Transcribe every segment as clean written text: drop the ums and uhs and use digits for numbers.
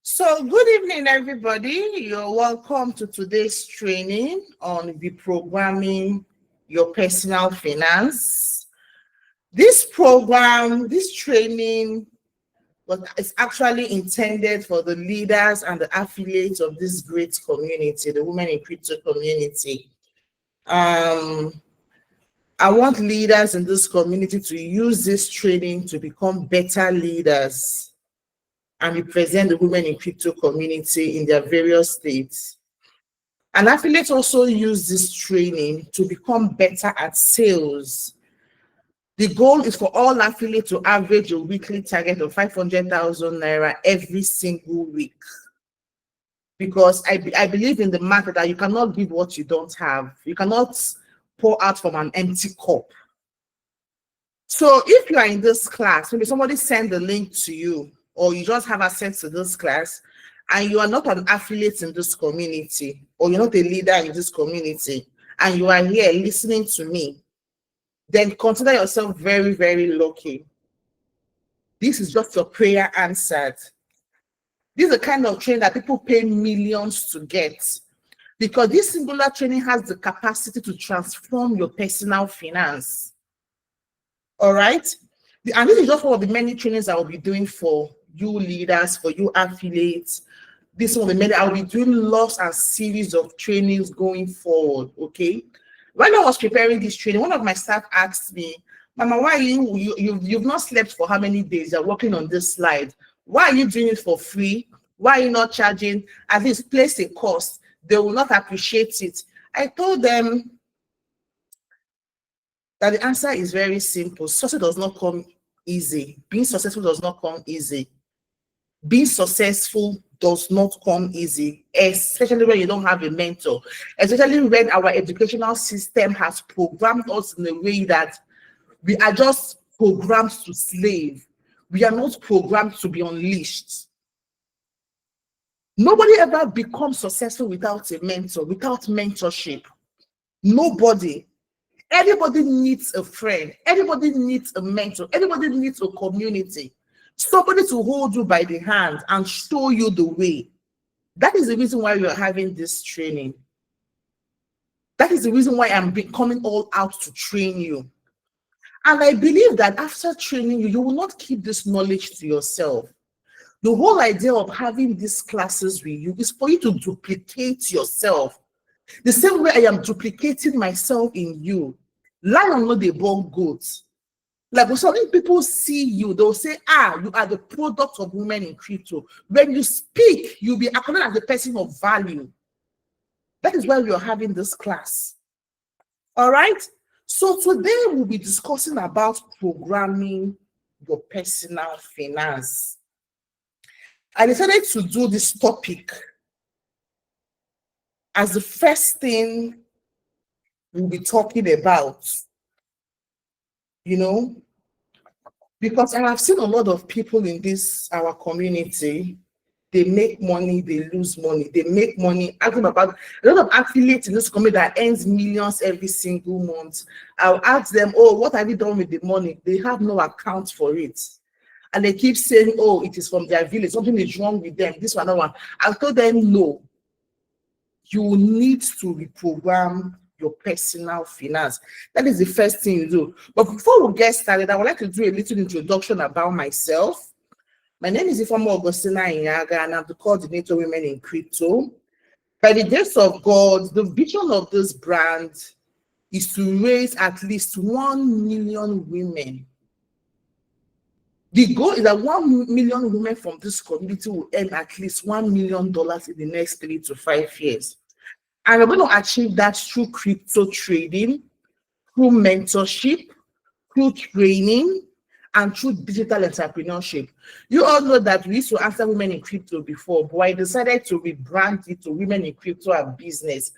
So, good evening, everybody. You're welcome to today's training on reprogramming your personal finance. This training, is actually intended for the leaders and the affiliates of this great community, the Women in Crypto community. I want leaders in this community to use this training to become better leaders and represent the Women in Crypto community in their various states. And affiliates also use this training to become better at sales. The goal is for all affiliates to average a weekly target of 500,000 Naira every single week. Because I believe in the market that you cannot give what you don't have. You cannot pour out from an empty cup. So if you are in this class, maybe somebody send the link to you, or you just have access to this class, and you are not an affiliate in this community, or you're not a leader in this community, and you are here listening to me, then consider yourself very, very lucky. This is just your prayer answered. This is the kind of training that people pay millions to get, because this singular training has the capacity to transform your personal finance. All right? And this is just one of the many trainings I will be doing for you leaders, for you affiliates. This is one of the many. I will be doing lots and series of trainings going forward, okay? When I was preparing this training, one of my staff asked me, Mama, why are you've not slept for how many days? You're working on this slide. Why are you doing it for free? Why are you not charging? At least place a cost. They will not appreciate it. I told them that the answer is very simple. Success does not come easy. Being successful does not come easy. Being successful does not come easy, especially when you don't have a mentor, especially when our educational system has programmed us in a way that we are just programmed to slave. We are not programmed to be unleashed. Nobody ever becomes successful without a mentor, without mentorship. Nobody. Everybody needs a friend. Everybody needs a mentor. Everybody needs a community. Somebody to hold you by the hand and show you the way. That is the reason why we are having this training. That is the reason why I'm coming all out to train you. And I believe that after training you, you will not keep this knowledge to yourself. The whole idea of having these classes with you is for you to duplicate yourself. The same way I am duplicating myself in you. Lion not the born goats. Like when some people see you, they'll say, you are the product of Women in Crypto. When you speak, you'll be acknowledged as the person of value. That is why we are having this class. All right? So today we'll be discussing about programming your personal finance. I decided to do this topic as the first thing we'll be talking about, because I have seen a lot of people in our community. They make money, they lose money, they make money. Asking about a lot of affiliates in this community that earns millions every single month. I'll ask them, what have you done with the money? They have no account for it. And they keep saying, it is from their village, something is wrong with them, this one, that one. I'll tell them, no. You need to reprogram your personal finance. That is the first thing you do. But before we get started, I would like to do a little introduction about myself. My name is Ifeoma Augustina Inyaga, and I'm the coordinator of Women in Crypto. By the grace of God, the vision of this brand is to raise at least 1 million women. The goal is that 1 million women from this community will earn at least $1 million in the next 3 to 5 years. And we're going to achieve that through crypto trading, through mentorship, through training, and through digital entrepreneurship. You all know that we used to answer Women in Crypto before, but I decided to rebrand it to Women in Crypto and Business.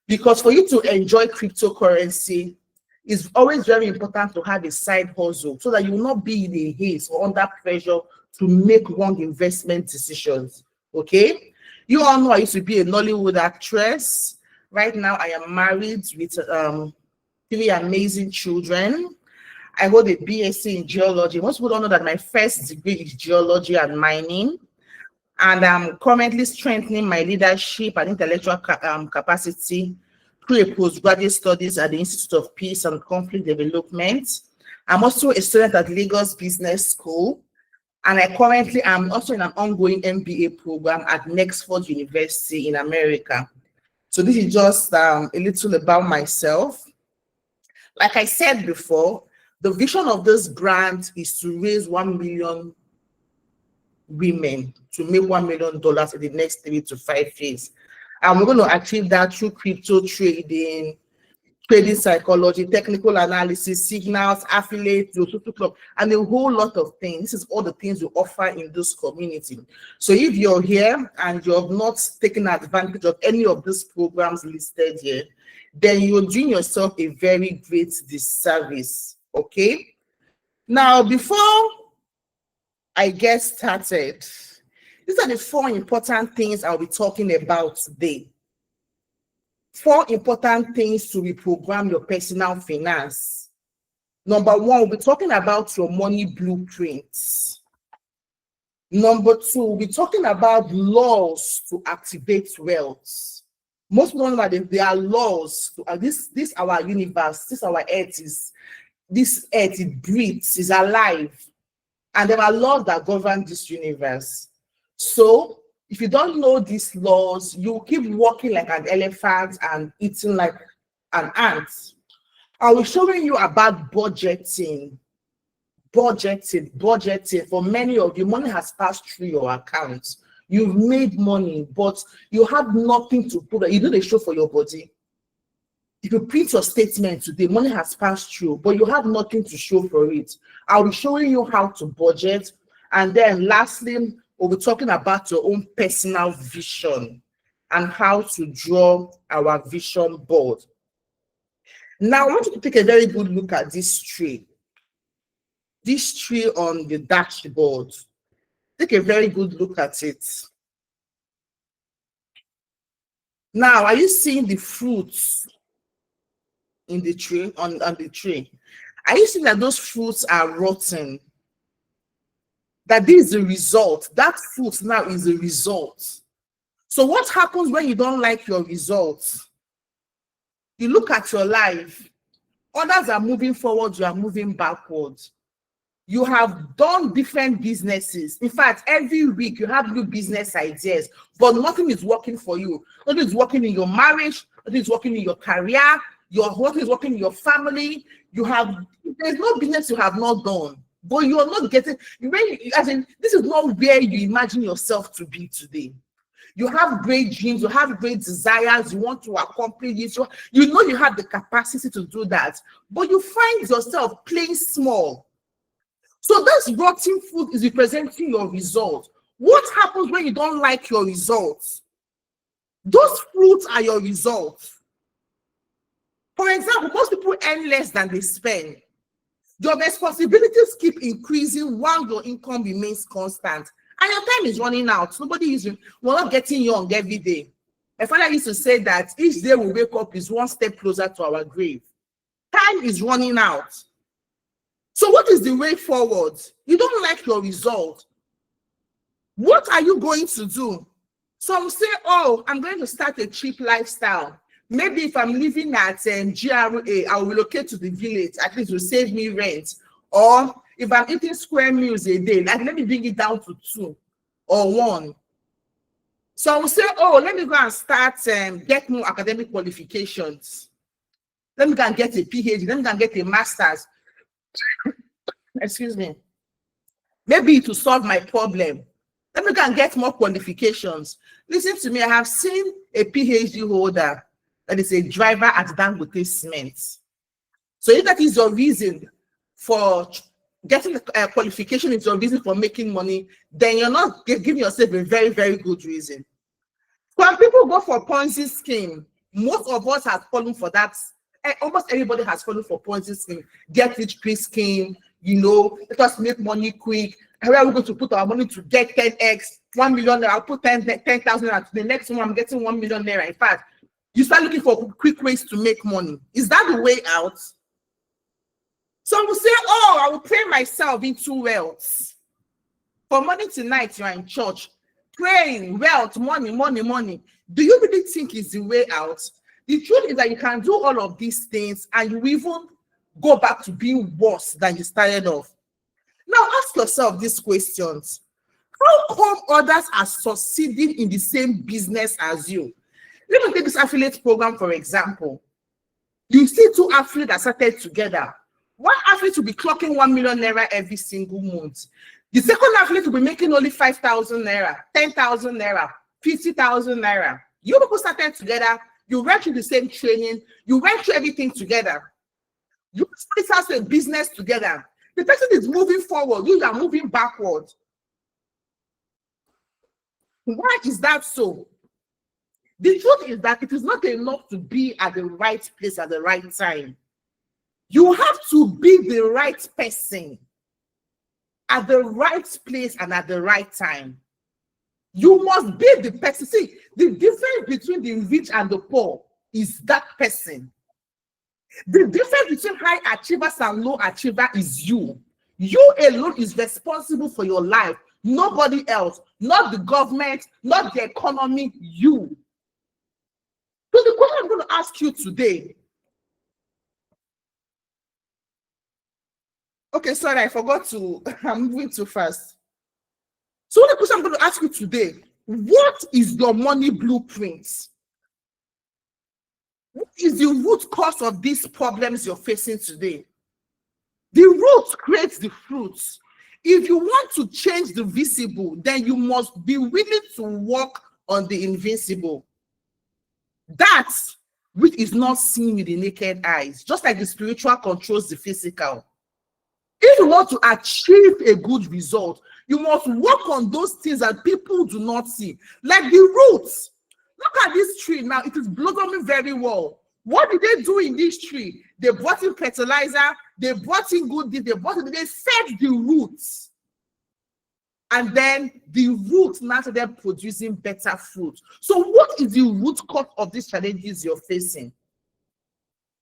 Because for you to enjoy cryptocurrency, it's always very important to have a side hustle so that you will not be in a haze or under pressure to make wrong investment decisions. Okay? You all know I used to be a Nollywood actress. Right now, I am married with 3 amazing children. I hold a BSc in geology. Most people don't know that my first degree is geology and mining. And I'm currently strengthening my leadership and intellectual capacity through a postgraduate studies at the Institute of Peace and Conflict Development. I'm also a student at Lagos Business School, and I currently am also in an ongoing MBA program at Nexford University in America. So this is just a little about myself. Like I said before, the vision of this grant is to raise 1 million women to make $1 million in the next 3 to 5 years. And we're going to achieve that through crypto trading, trading psychology, technical analysis, signals, affiliates, social club, and a whole lot of things. This is all the things we offer in this community. So if you're here and you have not taken advantage of any of these programs listed here, then you're doing yourself a very great disservice. Okay? Now, before I get started, these are the 4 important things I'll be talking about today. 4 important things to reprogram your personal finance. Number 1, we'll be talking about your money blueprints. Number 2, we'll be talking about laws to activate wealth. Most people don't know that there are laws to this our universe, this our earth is, this earth, it breathes, is alive. And there are laws that govern this universe. So if you don't know these laws, you keep walking like an elephant and eating like an ant. I will showing you about budgeting. Budgeting. For many of you, money has passed through your accounts. You've made money, but you have nothing to put. You do the show for your body. If you print your statement today, money has passed through, but you have nothing to show for it. I'll be showing you how to budget. And then lastly, we'll be talking about your own personal vision and how to draw our vision board. Now, I want you to take a very good look at this tree. This tree on the dashboard. Take a very good look at it. Now, are you seeing the fruits in the tree, on the tree? Are you seeing that those fruits are rotten? That this is the result. That fruit now is the result. So what happens when you don't like your results? You look at your life. Others are moving forward, you are moving backwards. You have done different businesses. In fact, every week you have new business ideas, but nothing is working for you. Nothing is working in your marriage, nothing is working in your career, nothing is working in your family. There's no business you have not done, but you are not getting, this is not where you imagine yourself to be today. You have great dreams, you have great desires, you want to accomplish this, you know you have the capacity to do that, but you find yourself playing small. So this rotten fruit is representing your results. What happens when you don't like your results? Those fruits are your results. For example, most people earn less than they spend. Your responsibilities keep increasing while your income remains constant. And your time is running out. We're not getting young every day. My father used to say that each day we wake up is one step closer to our grave. Time is running out. So what is the way forward? You don't like your result. What are you going to do? Some say, oh, I'm going to start a cheap lifestyle. Maybe if I'm living at GRA, I'll relocate to the village. At least it will save me rent. Or if I'm eating square meals a day, like let me bring it down to 2 or 1. So I will say, oh, let me go and start get more academic qualifications. Let me go and get a PhD. Let me go and get a master's. Excuse me. Maybe to solve my problem. Let me go and get more qualifications. Listen to me. I have seen a PhD holder that is a driver at Dangote Cement. So if that is your reason for getting the qualification, is your reason for making money, then you're not giving yourself a very, very good reason. When people go for Ponzi scheme, most of us have fallen for that. Almost everybody has fallen for Ponzi scheme. Get rich quick scheme, let us make money quick. Where are we going to put our money to get 10x, 1 million? I'll put 10,000 naira. The next one, I'm getting 1 million naira. In fact, you start looking for quick ways to make money. Is that the way out? Some will say, oh, I will pray myself into wealth. From morning to night, you are in church, praying, wealth, money, money, money. Do you really think it's the way out? The truth is that you can do all of these things and you even go back to being worse than you started off. Now ask yourself these questions. How come others are succeeding in the same business as you? Let me take this affiliate program, for example. You see two affiliates that started together. One affiliate will be clocking 1 million naira every single month. The second affiliate will be making only 5,000 naira, 10,000 naira, 50,000 naira. You people started together. You went through the same training. You went through everything together. You started a business together. The person is moving forward. You are moving backward. Why is that so? The truth is that it is not enough to be at the right place at the right time. You have to be the right person at the right place and at the right time. You must be the person. See, the difference between the rich and the poor is that person. The difference between high achievers and low achiever is you. You alone is responsible for your life. Nobody else, not the government, not the economy, you. So the question I'm going to ask you today. Okay, sorry, I forgot to, I'm moving too fast. So the question I'm going to ask you today, what is your money blueprint? What is the root cause of these problems you're facing today? The root creates the fruits. If you want to change the visible, then you must be willing to work on the invisible. That which is not seen with the naked eyes, just like the spiritual controls the physical. If you want to achieve a good result, you must work on those things that people do not see, like the roots. Look at this tree now, it is blossoming very well. What did they do in this tree? They brought in fertilizer, they brought in good things, they fed the roots. And then the roots now started them producing better fruit. So what is the root cause of these challenges you're facing?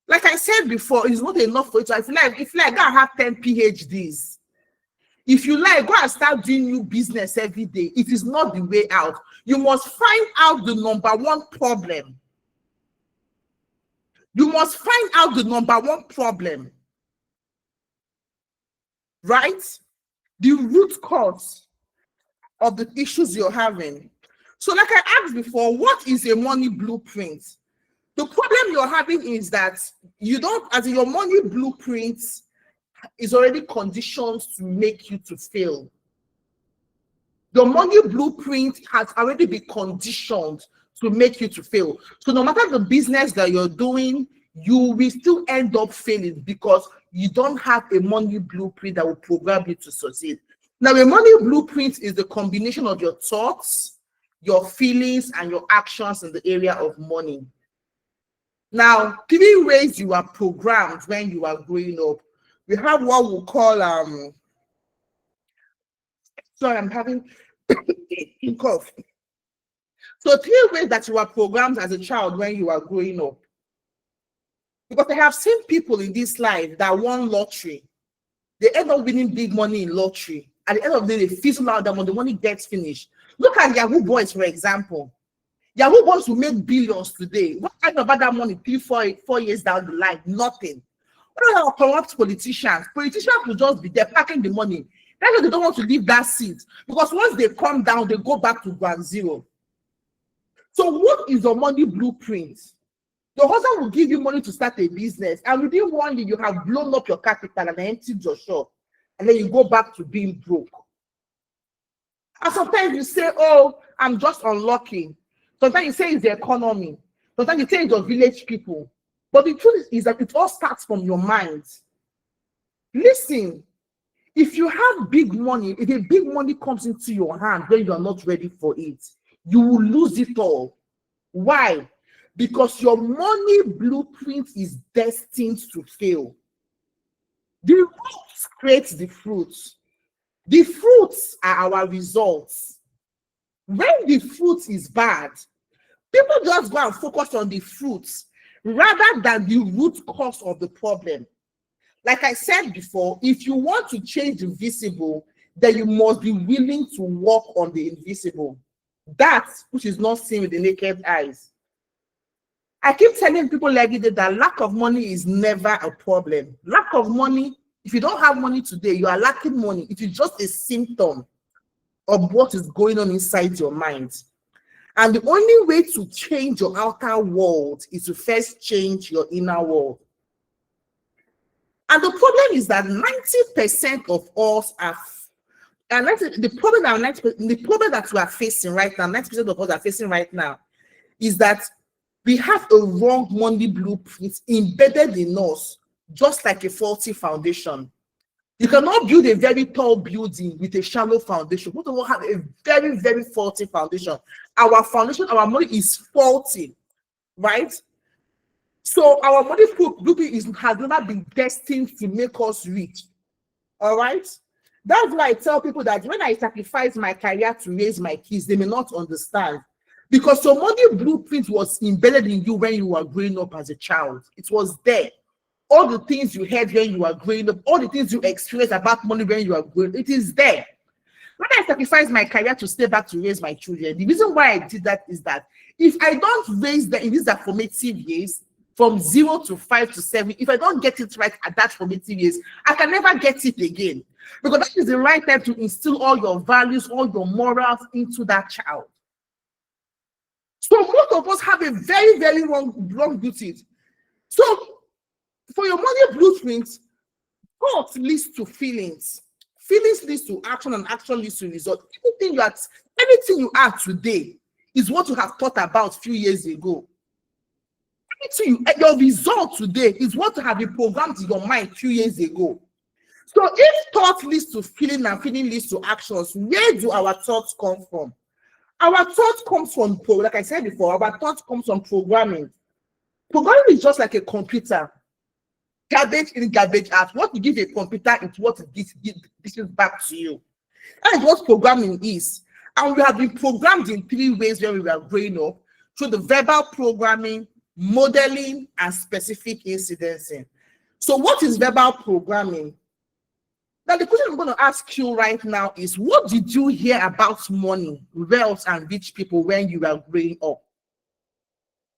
Like I said before, it's not enough for you to, if you like, go and have 10 PhDs. If you like, go and start doing new business every day. It is not the way out. You must find out the number one problem. You must find out the number one problem. Right? The root cause of the issues you're having. So like I asked before, what is a money blueprint? The problem you're having is that you don't, as in your money blueprint is already conditioned to make you to fail. Your money blueprint has already been conditioned to make you to fail. So no matter the business that you're doing, you will still end up failing because you don't have a money blueprint that will program you to succeed. Now, a money blueprint is the combination of your thoughts, your feelings, and your actions in the area of money. Now, 3 ways you are programmed when you are growing up. We have what we call sorry, I'm having a cough. So 3 ways that you are programmed as a child when you are growing up. Because I have seen people in this life that won lottery. They end up winning big money in lottery. At the end of the day, they fizzle out that when the money gets finished. Look at Yahoo boys, for example. Yahoo boys will make billions today. What kind of that money 4 years down the line? Nothing. What about corrupt politicians? Politicians will just be there packing the money. That's why they don't want to leave that seat. Because once they come down, they go back to ground zero. So what is your money blueprint? Your husband will give you money to start a business, and within 1 year, you have blown up your capital and emptied your shop, and then you go back to being broke. And sometimes you say, oh, I'm just unlucky. Sometimes you say it's the economy. Sometimes you say it's your village people. But the truth is that it all starts from your mind. Listen, if you have big money, if a big money comes into your hand when you are not ready for it, you will lose it all. Why? Because your money blueprint is destined to fail. The roots create the fruits. The fruits are our results. When the fruit is bad, people just go and focus on the fruits rather than the root cause of the problem. Like I said before, if you want to change the visible, then you must be willing to work on the invisible. That which is not seen with the naked eyes. I keep telling people like that lack of money is never a problem. Lack of money, if you don't have money today, you are lacking money. It is just a symptom of what is going on inside your mind. And the only way to change your outer world is to first change your inner world. And the problem is that 90% of us are, and the problem that we are facing right now, 90% of us are facing right now, is that we have a wrong money blueprint embedded in us, just like a faulty foundation. You cannot build a very tall building with a shallow foundation. We don't have a very, very faulty foundation. Our foundation, our money is faulty, right? So our money blueprint has never been destined to make us rich. All right? That's why I tell people that when I sacrifice my career to raise my kids, they may not understand. Because your money blueprint was embedded in you when you were growing up as a child. It was there. All the things you heard when you were growing up, all the things you experienced about money when you were growing up, it is there. When I sacrificed my career to stay back to raise my children, the reason why I did that is that if I don't raise them in these formative years, from 0 to 5 to 7, if I don't get it right at that formative years, I can never get it again. Because that is the right time to instill all your values, all your morals into that child. So most of us have a very, very wrong blueprint. So for your money blueprint, thought leads to feelings. Feelings leads to action, and action leads to result. Anything you are today is what you have thought about a few years ago. Your result today is what have been programmed in your mind a few years ago. So if thought leads to feeling and feeling leads to actions, where do our thoughts come from? Our thought comes from, like I said before, our thought comes from programming. Programming is just like a computer. Garbage in, garbage out. What you give a computer is what it dishes back to you. That is what programming is. And we have been programmed in 3 ways when we were growing up, through the verbal programming, modeling, and specific incidencing. So what is verbal programming? Now the question I'm going to ask you right now is, what did you hear about money, wealth, and rich people when you were growing up?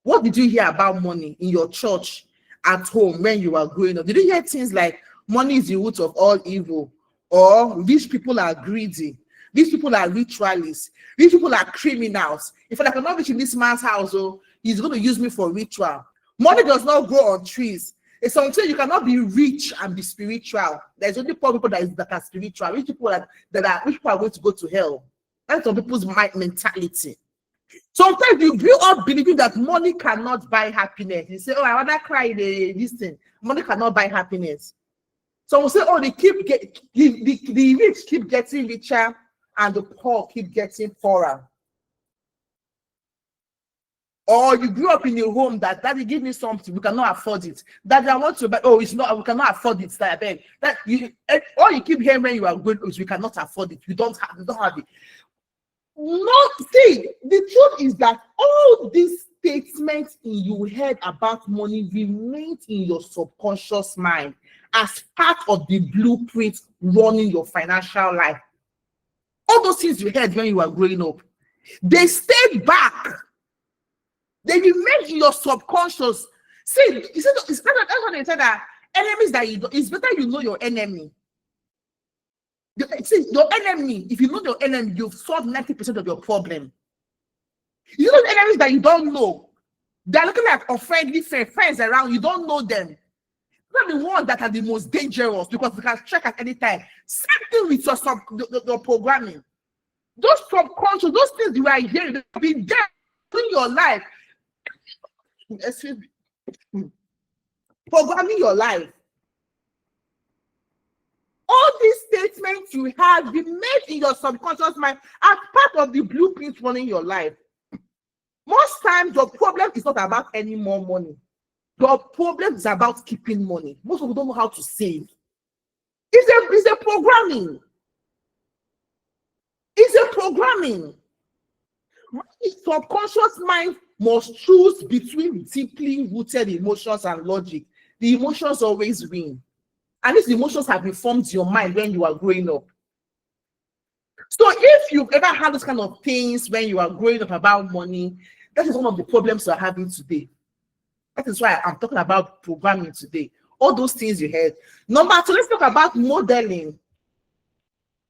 What did you hear about money in your church, at home, when you were growing up? Did you hear things like money is the root of all evil, or rich people are greedy, rich people are ritualists, rich people are criminals? If I cannot reach in this man's house, he's going to use me for ritual. Money does not grow on trees. It's something you cannot be rich and be spiritual. There's only poor people that are spiritual. Rich people are going to go to hell. That's some people's mentality. Sometimes you grow up believing that money cannot buy happiness. You say, "Oh, I wanna cry this thing." Money cannot buy happiness. Some will say, "Oh, the rich keep getting richer and the poor keep getting poorer." Or you grew up in a home that "Daddy, give me something, we cannot afford it. Daddy, I want to buy." "Oh, it's not, we cannot afford it." All you keep hearing when you are going is, "We cannot afford it. We don't have it." No, see, the truth is that all these statements you heard about money remains in your subconscious mind as part of the blueprint running your financial life. All those things you heard when you were growing up, they stayed back. They remain in your subconscious. See, that's what they said, that enemies that you don't, it's better you know your enemy. See, your enemy, if you know your enemy, you've solved 90% of your problem. You know the enemies that you don't know. They're looking like unfriendly friends around. You don't know them. They're the ones that are the most dangerous because they can strike at any time. Same thing with your programming. Those subconscious, those things you are hearing, they'll be there in your life. Excuse me. Programming your life. All these statements you have been made in your subconscious mind as part of the blueprint running your life. Most times, your problem is not about any more money. Your problem is about keeping money. Most people don't know how to save. It's a programming. It's a programming. The subconscious mind must choose between deeply rooted emotions and logic. The emotions always win. And these emotions have informed your mind when you are growing up. So if you've ever had those kind of things when you are growing up about money, that is one of the problems you're having today. That is why I'm talking about programming today. All those things you heard. Number two, let's talk about modeling.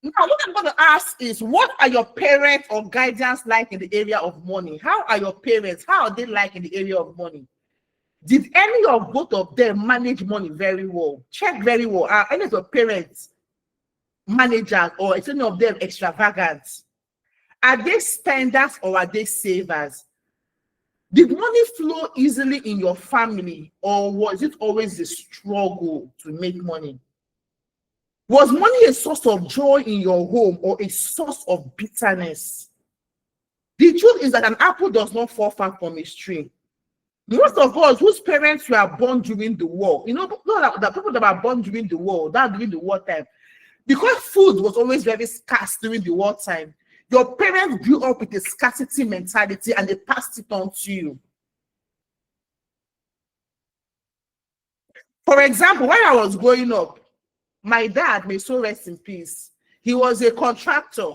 Now, what I'm going to ask is, what are your parents or guardians like in the area of money? How are your parents? How are they like in the area of money? Did any of both of them manage money very well? Check very well. Are any of your parents managers, or is any of them extravagant? Are they spenders or are they savers? Did money flow easily in your family, or was it always a struggle to make money? Was money a source of joy in your home or a source of bitterness? The truth is that an apple does not fall far from a tree. Most of us whose parents were born during the war, you know, the people that were born during the war, that during the wartime, because food was always very scarce during the wartime, your parents grew up with a scarcity mentality and they passed it on to you. For example, when I was growing up, my dad, may so rest in peace, he was a contractor.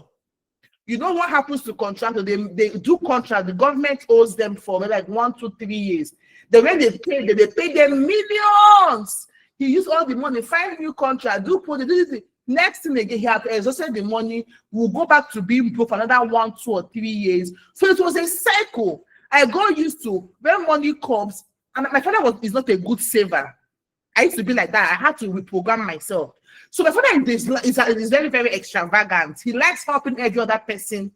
You know what happens to contractors? They do contract, the government owes them for maybe like 1, 2, 3 years. Then when they pay them millions. He used all the money, find new contract, do this. Next thing again, he had exhausted the money, will go back to being broke for another 1, 2, or 3 years. So it was a cycle. I got used to when money comes, and my father is not a good saver. I used to be like that. I had to reprogram myself. So my father is very, very extravagant. He likes helping every other person.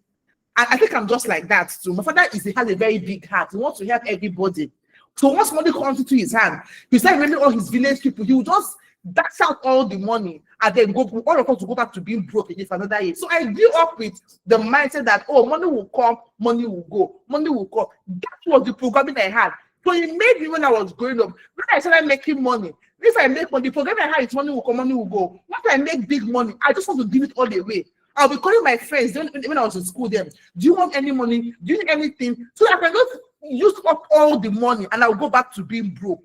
And I think I'm just like that too. My father has a very big heart. He wants to help everybody. So once money comes into his hand, he started remembering all his village people. He will just dash out all the money and then all of us to go back to being broke again for another year. So I grew up with the mindset that, oh, money will come, money will go, money will come. That was the programming I had. So it made me, when I was growing up, when I started making money, if I make money, the program I had is money will come, money will go. Once I make big money, I just want to give it all away. I'll be calling my friends when I was in school then, do you want any money? Do you need anything? So I can just use up all the money and I'll go back to being broke.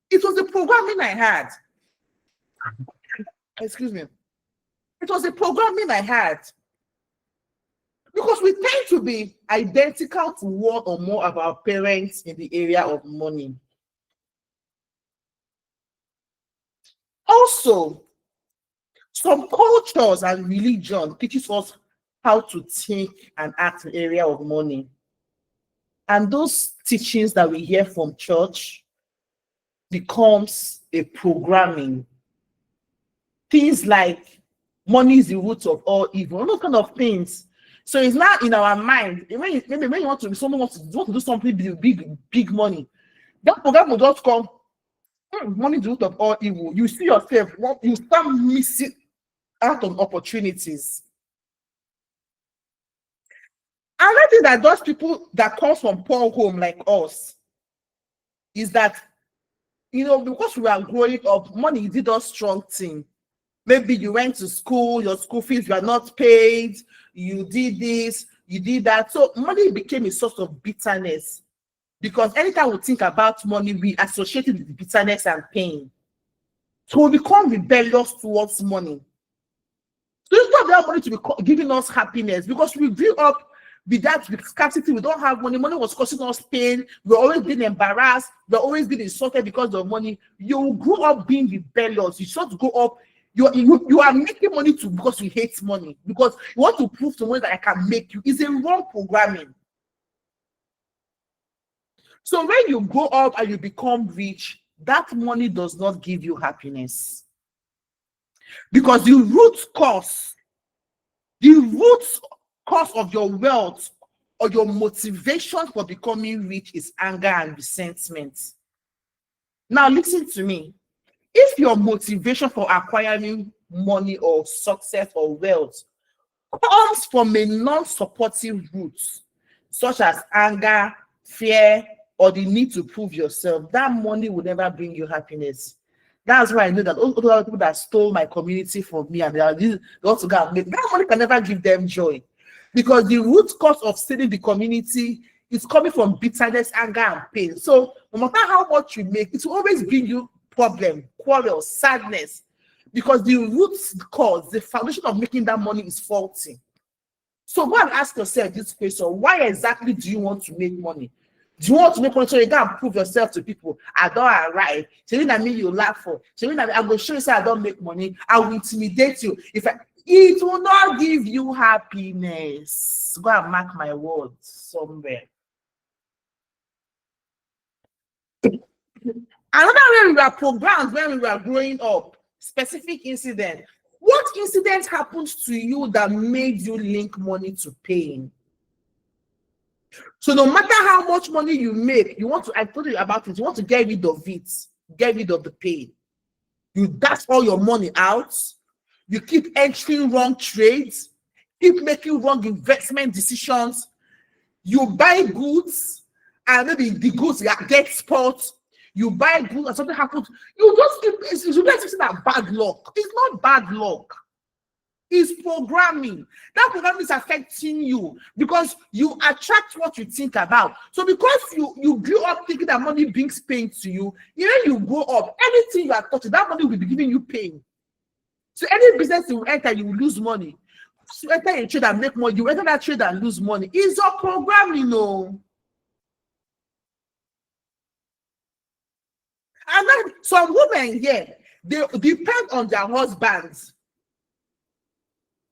It was the programming I had. Excuse me. It was the programming I had. Because we tend to be identical to one or more of our parents in the area of money. Also, some cultures and religion teaches us how to think and act in the area of money. And those teachings that we hear from church becomes a programming. Things like money is the root of all evil, those kind of things. So it's not in our mind. Maybe when you want to, someone wants to do something big money, that program will just come. Money is the root of all evil. You see yourself, you start missing out on opportunities. Another thing that those people that comes from poor home like us is that, you know, because we are growing up, money did a strong thing. Maybe you went to school, your school fees were not paid, you did this, you did that. So money became a source of bitterness, because anytime we think about money, we associate it with bitterness and pain. So we become rebellious towards money. So it's not that money to be giving us happiness, because we grew up with that, with scarcity. We don't have money. Money was causing us pain. We're always being embarrassed. We're always being insulted because of money. You grew up being rebellious. You start to grow up. You are making money because you hate money, because you want to prove to money that I can make you. It's a wrong programming. So when you grow up and you become rich, that money does not give you happiness, because the root cause of your wealth or your motivation for becoming rich is anger and resentment. Now listen to me. If your motivation for acquiring money or success or wealth comes from a non-supportive root, such as anger, fear, or the need to prove yourself, that money will never bring you happiness. That's why I know that all the other people that stole my community from me and they want to go and make that money can never give them joy, because the root cause of stealing the community is coming from bitterness, anger, and pain. So no matter how much you make, it will always bring you problem, quarrel, sadness. because the root cause, the foundation of making that money is faulty. So go and ask yourself this question: why exactly do you want to make money? Do you want to make money so you can prove yourself to people? I don't arrive. So you mean you laugh for? So I will show you say I don't make money. I will intimidate you. It will not give you happiness. Go and mark my words somewhere. Another way we were programmed when we were growing up, specific incident. What incident happened to you that made you link money to pain? So no matter how much money you make, you want to, I told you about it, you want to get rid of it, get rid of the pain. You dash all your money out, you keep entering wrong trades, keep making wrong investment decisions, you buy goods, and maybe the goods get spoiled. You buy goods and something happens, you just keep, it's that bad luck. It's not bad luck. It's programming. That programming is affecting you because you attract what you think about. So because you grew up thinking that money brings pain to you, when you grow up, anything you are touching, that money will be giving you pain. So any business you enter, you will lose money. So you enter a trade and make money, you enter that trade and lose money. It's your programming, no. And then some women here, they depend on their husbands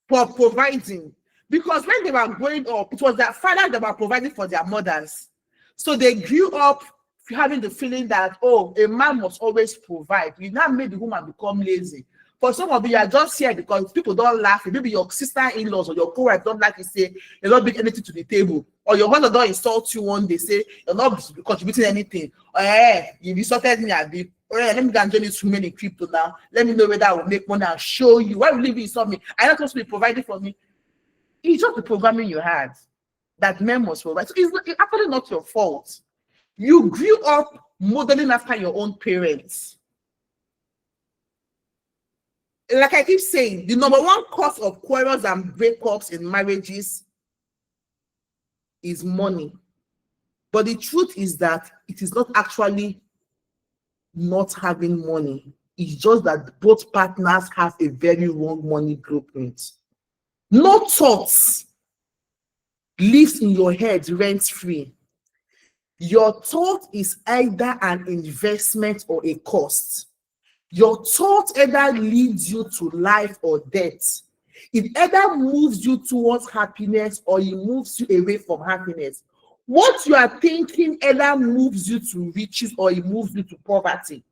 for providing, because when they were growing up, it was their fathers that were providing for their mothers. So they grew up having the feeling that, oh, a man must always provide. You now made the woman become lazy. For some of you are just here because people don't laugh. Maybe your sister-in-laws or your co-wife don't like to say you're not bringing anything to the table, or your husband don't insult you one day, say you're not contributing anything. Or you insulted me, Abby. Let me go and join you too many crypto now. Let me know whether I will make money and show you. Why will you insult me? I'm not supposed to be providing for me. It's just the programming you had that men must provide. So it's actually not your fault. You grew up modeling after your own parents. Like I keep saying, the number one cause of quarrels and breakups in marriages is money. But the truth is that it is not actually not having money. It's just that both partners have a very wrong money blueprint. No thoughts lives in your head rent-free. Your thought is either an investment or a cost. Your thought either leads you to life or death. It either moves you towards happiness or it moves you away from happiness. What you are thinking either moves you to riches or it moves you to poverty.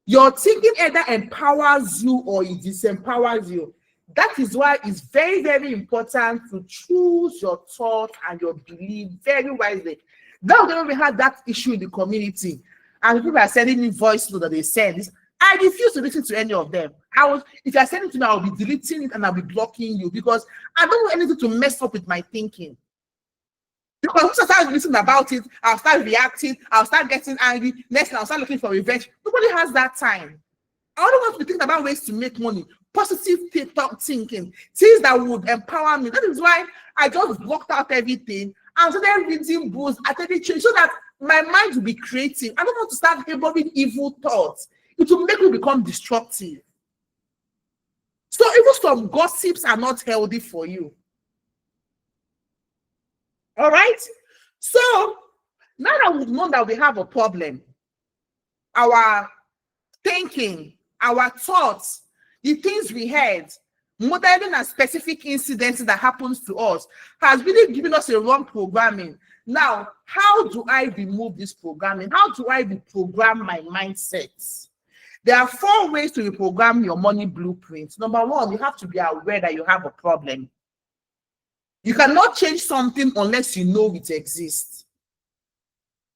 Your thinking either empowers you or it disempowers you. That is why it's very, very important to choose your thought and your belief very wisely. Now, when we had that issue in the community, and people are sending me voice notes that they send this, I refuse to listen to any of them. If you are sending to me, I'll be deleting it and I'll be blocking you because I don't want anything to mess up with my thinking. Because once I start listening about it, I'll start reacting, I'll start getting angry, next thing I'll start looking for revenge. Nobody has that time. I don't want to be thinking about ways to make money, positive thinking, things that would empower me. That is why I just blocked out everything and started reading books at any change so that my mind will be creative. I don't want to start harboring evil thoughts. It will make me become destructive. So even some gossips are not healthy for you. All right? So now that we've known that we have a problem, our thinking, our thoughts, the things we heard, modeling a specific incidents that happens to us has really given us a wrong programming. Now, how do I remove this programming? How do I reprogram my mindset? There are 4 ways to reprogram your money blueprint. Number 1, you have to be aware that you have a problem. You cannot change something unless you know it exists.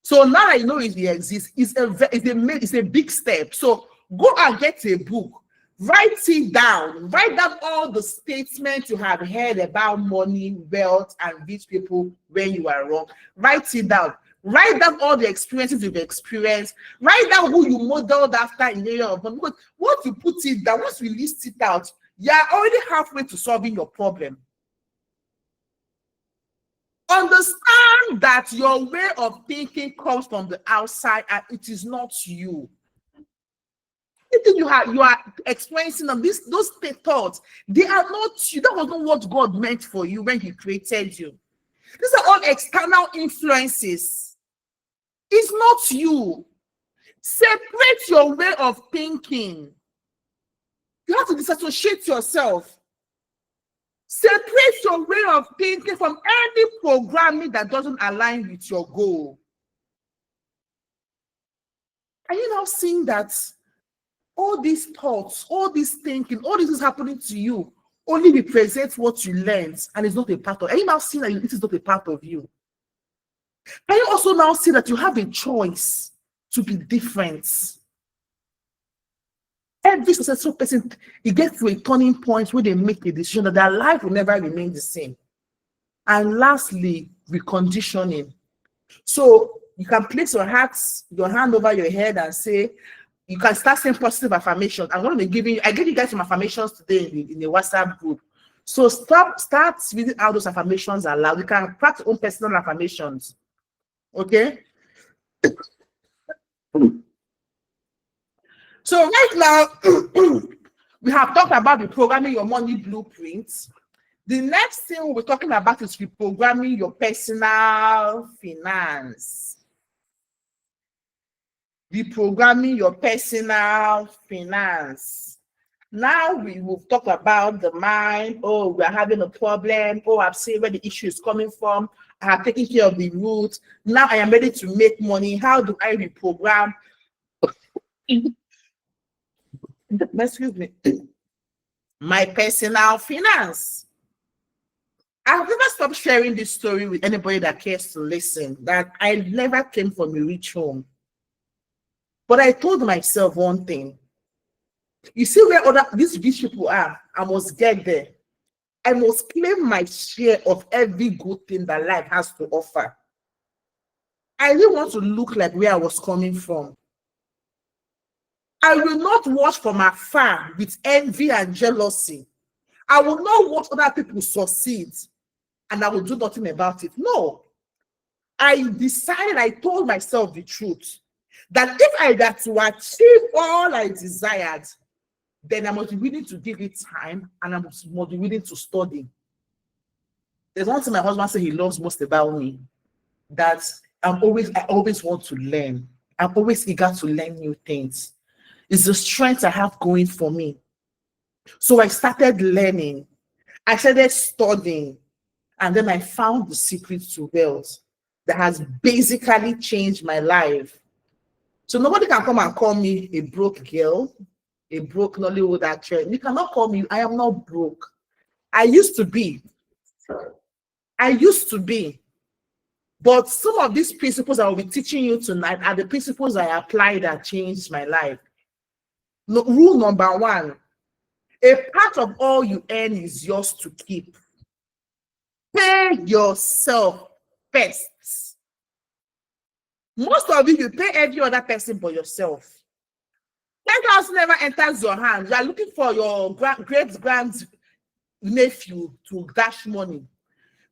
So now that you know it exists, it's a big step. So go and get a book, write it down, write down all the statements you have heard about money, wealth, and rich people when you are wrong. Write it down. Write down all the experiences you've experienced. Write down who you modeled after in the area of money. Because once you put it down, once you list it out, you are already halfway to solving your problem. Understand that your way of thinking comes from the outside and it is not you. Anything you are experiencing on those thoughts, they are not you. That was not what God meant for you when He created you. These are all external influences. It's not you. Separate your way of thinking. You have to disassociate yourself. Separate your way of thinking from any programming that doesn't align with your goal. Are you now seeing that all these thoughts, all this thinking, all this is happening to you only represents what you learned and it's not a part of? Are you now seeing that it is not a part of you? Can you also now see that you have a choice to be different? Every successful person, it gets to a turning point where they make a decision that their life will never remain the same. And lastly, reconditioning. So you can place your hand over your head and say, you can start saying positive affirmations. I'm going to give you, I gave you guys some affirmations today in the WhatsApp group. So start reading out those affirmations aloud. You can practice your own personal affirmations. Okay? So right now, we have talked about reprogramming your money blueprints. The next thing we'll be talking about is reprogramming your personal finance. Reprogramming your personal finance. Now we will talk about the mind. Oh, we are having a problem. Oh, I've seen where the issue is coming from. I have taken care of the root. Now I am ready to make money. How do I reprogram? Excuse me. My personal finance. I've never stopped sharing this story with anybody that cares to listen, that I never came from a rich home. But I told myself one thing. You see where these rich people are, I must get there. I must claim my share of every good thing that life has to offer. I didn't want to look like where I was coming from. I will not watch from afar with envy and jealousy. I will not watch other people succeed and I will do nothing about it. No. I told myself the truth, that if I got to achieve all I desired, then I must be willing to give it time and I must be willing to study. There's one thing my husband said he loves most about me, that I always want to learn. I'm always eager to learn new things. It's the strength I have going for me. So I started learning. I started studying. And then I found the secret to wealth that has basically changed my life. So nobody can come and call me a broke girl, a broke Nollywood actress. You cannot call me, I am not broke. I used to be. But some of these principles I will be teaching you tonight are the principles I applied that changed my life. Rule number 1, a part of all you earn is yours to keep. Pay yourself first. Most of you pay every other person but yourself. 10,000 never enters your hand. You are looking for your great-grand nephew to dash money.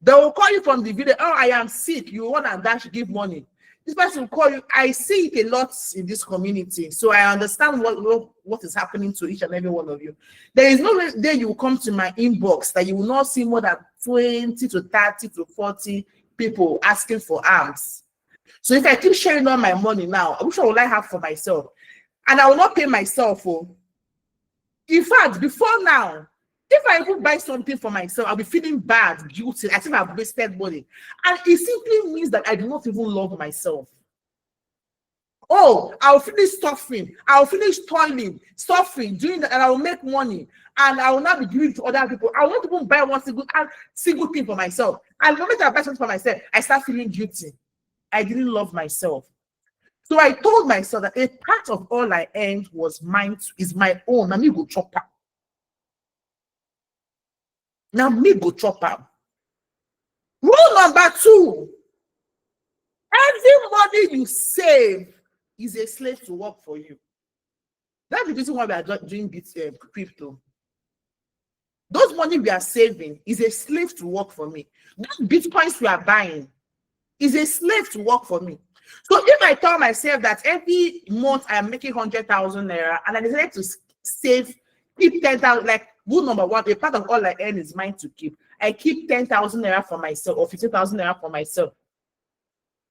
They will call you from the video. Oh, I am sick. You want to dash, give money. This person will call you. I see it a lot in this community. So I understand what is happening to each and every one of you. There is no day you will come to my inbox that you will not see more than 20 to 30 to 40 people asking for alms. So if I keep sharing all my money now, which one will I have for myself? And I will not pay myself. In fact, before now, if I even buy something for myself, I'll be feeling bad, guilty. I think I've wasted money. And it simply means that I do not even love myself. Oh, I'll finish suffering. I'll finish toiling, suffering, doing that, and I will make money. And I will not be giving to other people. I won't even buy one single thing for myself. And the moment I buy something for myself, I start feeling guilty. I didn't love myself. So I told myself that a part of all I earned was mine, is my own. Now me go chop up. Now me go chop up. Rule number 2. Every money you save is a slave to work for you. That's the reason why we are doing crypto. Those money we are saving is a slave to work for me. Those bitcoins we are buying is a slave to work for me. So if I tell myself that every month I'm making 100,000 naira and I decided to save, keep 10,000, like rule number one, a part of all I earn is mine to keep. I keep 10,000 naira for myself or 15,000 naira for myself.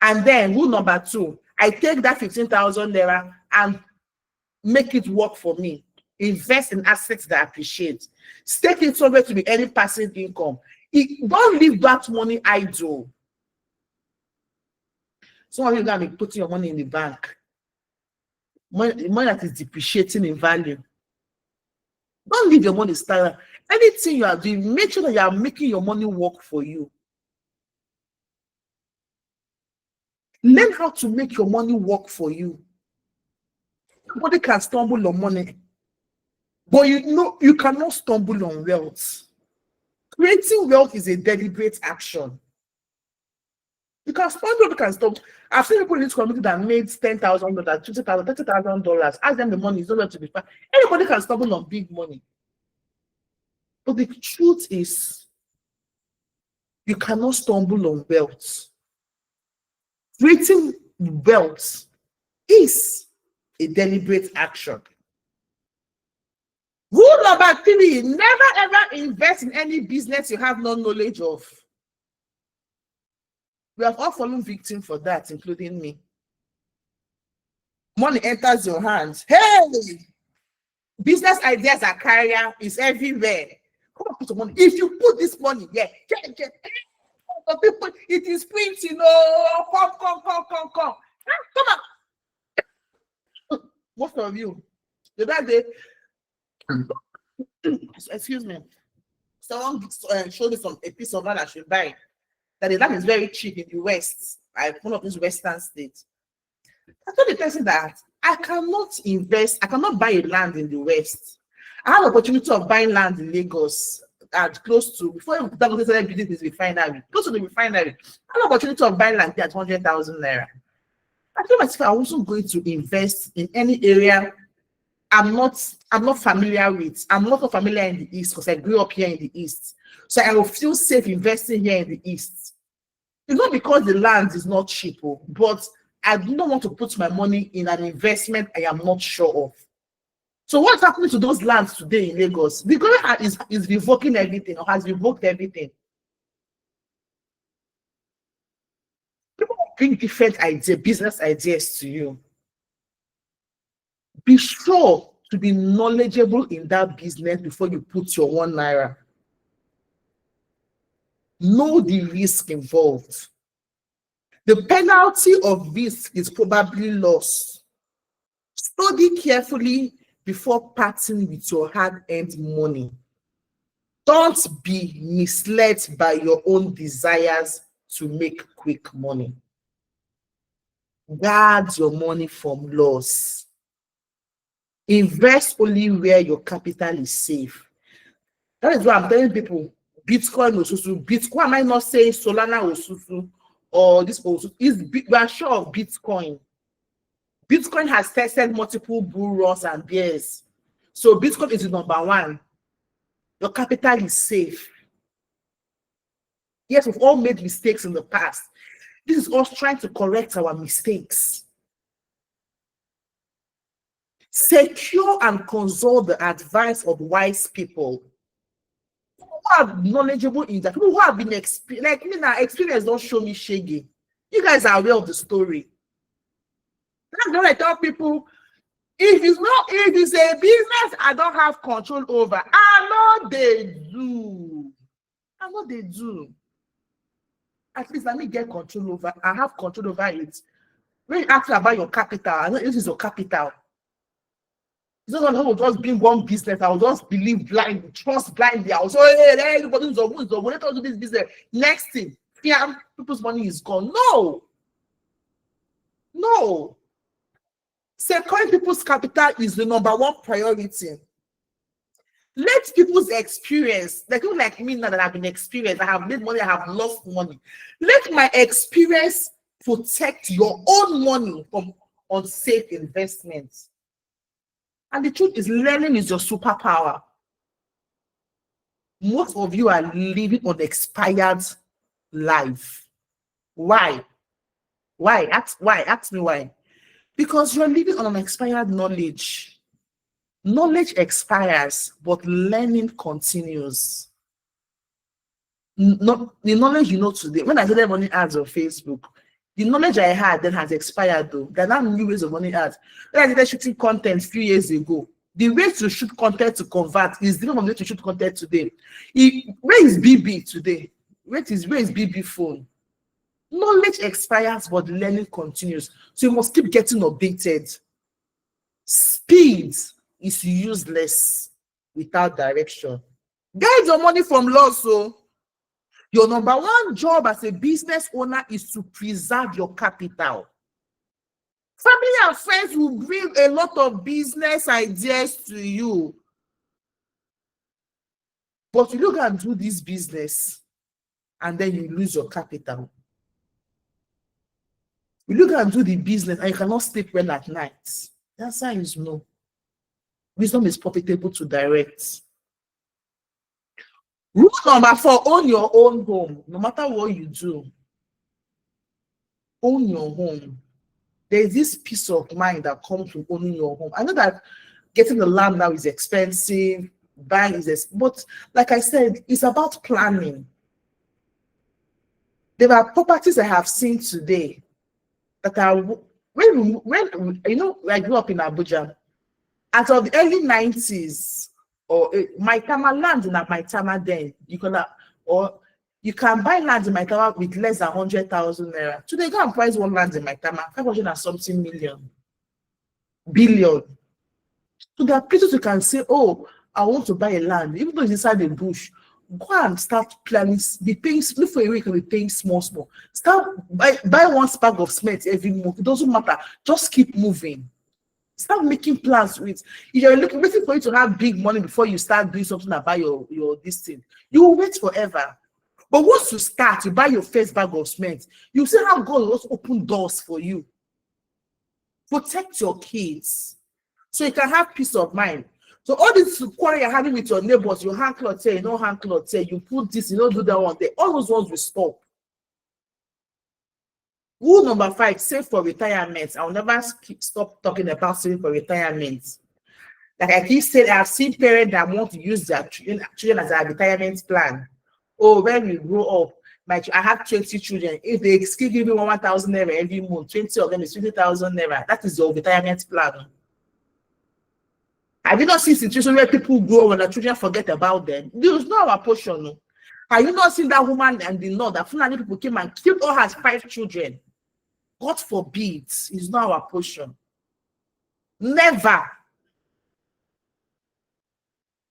And then rule number two, I take that 15,000 naira and make it work for me. Invest in assets that I appreciate. Stake it somewhere to be any passive income. Don't leave that money idle. Some of you are going to be putting your money in the bank. Money that is depreciating in value. Don't leave your money stagnant. Anything you are doing, make sure that you are making your money work for you. Learn how to make your money work for you. Nobody can stumble on money, but you cannot stumble on wealth. Creating wealth is a deliberate action. You can stumble, you can stumble. I've seen people in this community that made $10,000, $20,000, $30,000. Ask them the money is nowhere to be found. Anybody can stumble on big money. But the truth is, you cannot stumble on wealth. Creating wealth is a deliberate action. Rule number 3, never ever invest in any business you have no knowledge of. We have all fallen victim for that, including me. Money enters your hands. Hey! Business ideas are carrier, is everywhere. Come on, put your money. If you put this money, yeah, people, it is printing. Come. Come on. Most of you, the other day, excuse me, someone showed me a piece of land I should buy. That the land is very cheap in the West, like one of these Western states. I told the person that I cannot invest, I cannot buy a land in the West. I had the opportunity of buying land in Lagos at close to, before that started building this refinery, close to the refinery. I had the opportunity of buying land there at 100,000 naira. I told myself I wasn't going to invest in any area I'm not familiar with. I'm not familiar in the East because I grew up here in the East. So I will feel safe investing here in the East. It's not because the land is not cheap, but I do not want to put my money in an investment I am not sure of. So what's happening to those lands today in Lagos? The government is revoking everything or has revoked everything. People bring different ideas, business ideas to you. Be sure to be knowledgeable in that business before you put your 1 naira. Know the risk involved. The penalty of risk is probably loss. Study carefully before parting with your hard-earned money. Don't be misled by your own desires to make quick money. Guard your money from loss. Invest only where your capital is safe. That is why I'm telling people, Bitcoin Osusu. Bitcoin might not say Solana Osusu or this Osusu. We are sure of Bitcoin. Bitcoin has tested multiple bull runs and bears. So Bitcoin is the number one. Your capital is safe. Yes, we've all made mistakes in the past. This is us trying to correct our mistakes. Secure and consult the advice of wise people who are knowledgeable in that, people who have been like me now. Experience don't show me shaggy. You guys are aware of the story. That's what I tell people. If it's a business I don't have control over, I know they do. At least let me get control over. I have control over it. When you ask about your capital, I know this is your capital. It's not that I will just bring one business. I will just believe blind, trust blindly. I will say, hey, everybody's let us do this business. Next thing, people's money is gone. No. Securing people's capital is the number one priority. Let people's experience, like people like me now that have been experienced, I have made money, I have lost money. Let my experience protect your own money from unsafe investments. And the truth is, learning is your superpower. Most of you are living on expired life. Why? Why? Ask me why. Because you're living on an expired knowledge. Knowledge expires, but learning continues. Not the knowledge you know today. When I started running ads on Facebook, the knowledge I had then has expired though. There are now new ways of running ads. When I started shooting content a few years ago, the way to shoot content to convert is different from the way to shoot content today. Where is BB today? Where is BB phone? Knowledge expires, but learning continues. So you must keep getting updated. Speed is useless without direction. Get your money from loss. So your number one job as a business owner is to preserve your capital. Family and friends will bring a lot of business ideas to you. But you look and do this business and then you lose your capital. You look and do the business and you cannot sleep well at night. The answer is no. Wisdom is profitable to direct. Rule number 4, own your own home. No matter what you do, own your home. There is this peace of mind that comes from owning your home. I know that getting the land now is expensive, buying is expensive, but like I said, it's about planning. There are properties I have seen today that are, when you know, I grew up in Abuja. As of the early 90s, or Maitama land in Maitama then, you can buy land in Maitama with less than 100,000 naira. Today, go and price one land in Maitama, 500 and something billion. So there are places you can say, oh, I want to buy a land, even though it's inside the bush. Go and start planning, be paying, look for a way you can be paying small. Start buy one bag of cement every month. It doesn't matter. Just keep moving. Start making plans with. If you're waiting for you to have big money before you start doing something about your this thing, you will wait forever. But once you start, you buy your first bag of cement, you see how God will also open doors for you. Protect your kids so you can have peace of mind. So all this quarrel you're having with your neighbors, you hang cloth here, you don't hang cloth here, you put this, you don't do that one there. All those ones will stop. Rule number 5, save for retirement. I'll never stop talking about saving for retirement. Like I keep saying, I've seen parents that want to use their children as a retirement plan. Oh, when we grow up, I have 20 children. If they still give me 1,000 naira every month, 20 of them is 20,000 naira. That is your retirement plan. Have you not seen situations where people grow when the children forget about them? This is not our portion. No. Have you not seen that woman and the Lord that Fulani people came and killed all her 5 children? God forbid, it's not our portion. Never.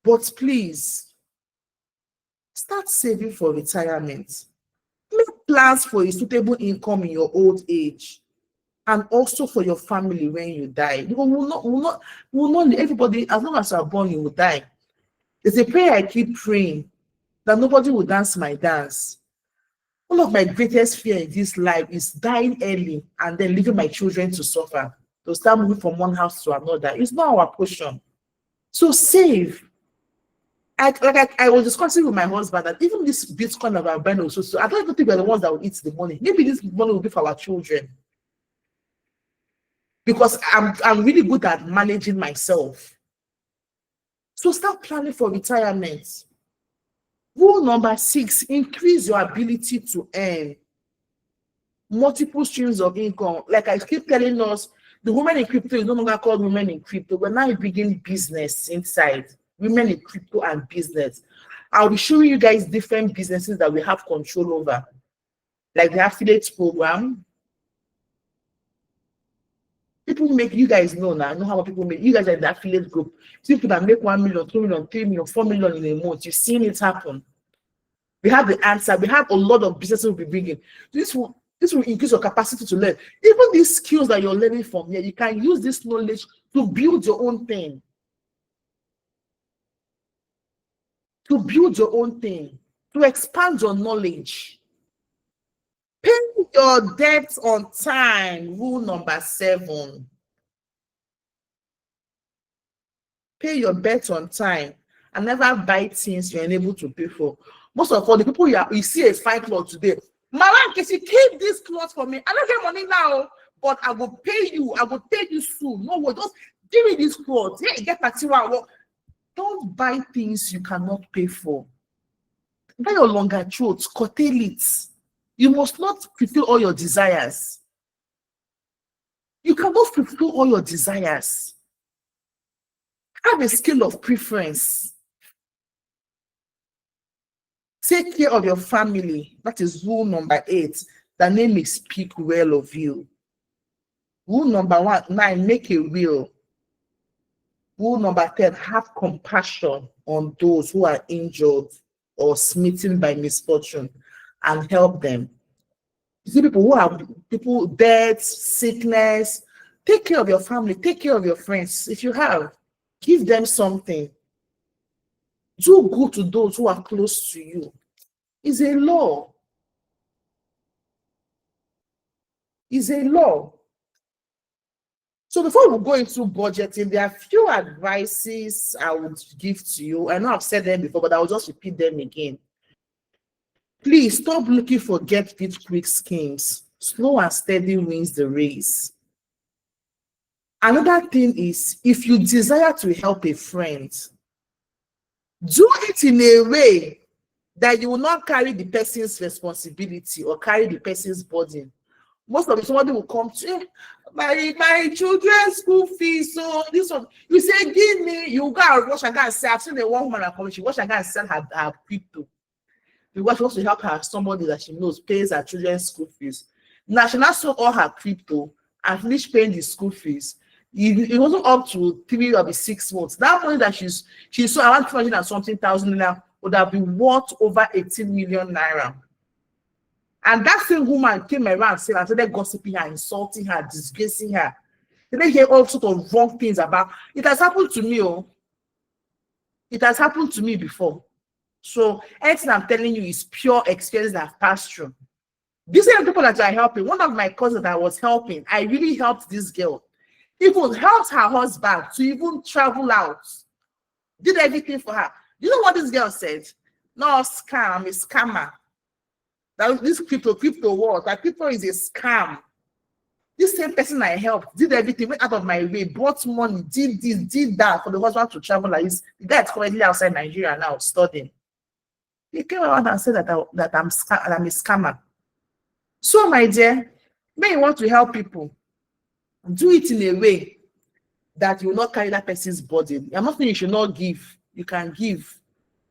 But please, start saving for retirement. Make plans for a suitable income in your old age, and also for your family when you die. Because will not everybody, as long as you are born, you will die. There's a prayer I keep praying that nobody will dance my dance. One of my greatest fear in this life is dying early and then leaving my children to suffer, to start moving from one house to another. It's not our portion. So save. I was discussing with my husband that even this Bitcoin that I'm buying also, so I don't even think we're the ones that will eat the money. Maybe this money will be for our children. Because I'm really good at managing myself. So start planning for retirement. Rule number 6, increase your ability to earn multiple streams of income. Like I keep telling us, the women in crypto is no longer called women in crypto. We're now beginning business inside. Women in crypto and business. I'll be showing you guys different businesses that we have control over. Like the affiliate program. People make, you guys know now, I know how people make. You guys are in the affiliate group. People that make 1 million, 2 million, 3 million, 4 million in a month. You've seen it happen. We have the answer. We have a lot of businesses we'll be bringing. This will increase your capacity to learn. Even these skills that you're learning from here, you can use this knowledge to build your own thing. To build your own thing. To expand your knowledge. Pay your debts on time. Rule number 7. Pay your debts on time and never buy things you're unable to pay for. Most of all, the people you see a fine cloth today, Mama, can you keep this clothes for me? I don't get money now, but I will pay you. I will pay you soon. No, just give me these clothes. Hey, get material. Don't buy things you cannot pay for. Buy your longer throat, curtail it. You must not fulfill all your desires. You cannot fulfill all your desires. Have a scale of preference. Take care of your family. That is rule number 8. The name may speak well of you. Rule number 9, make a will. Rule number 10, have compassion on those who are injured or smitten by misfortune and help them. You see people who have death, sickness. Take care of your family. Take care of your friends. If you have, give them something. Do good to those who are close to you. It's a law. It's a law. So before we go into budgeting, there are few advices I would give to you. I know I've said them before, but I will just repeat them again. Please stop looking for get-rich-quick schemes. Slow and steady wins the race. Another thing is, if you desire to help a friend, do it in a way that you will not carry the person's responsibility or carry the person's burden. Most of the somebody will come to my children's school fees. So this one, you say, give me, you go and wash and go and sell. I've seen the one woman come, she wash and go and sell her crypto. Because she wants to help her somebody that she knows pays her children's school fees. Now she now sold all her crypto and finished paying the school fees. It wasn't up to 3 or 6 months. That money that she saw around 200 and something thousand naira would have been worth over 18 million naira. And that same woman came around saying, and started gossiping her, insulting her, disgracing her. They hear all sorts of wrong things about it. Has happened to me. Oh, it has happened to me before. So anything I'm telling you is pure experience that I've passed through. These are the people that are helping. One of my cousins that I was helping, I really helped this girl. Even helped her husband to even travel out. Did everything for her. You know what this girl said? No, scam, I'm a scammer. That this crypto world, that crypto is a scam. This same person I helped did everything, went out of my way, brought money, did this, did that for the husband to travel like this. The guy is currently outside Nigeria now studying. He came around and said that I'm a scammer. So, my dear, when you want to help people, do it in a way that you will not carry that person's burden. I'm not saying you should not give. You can give,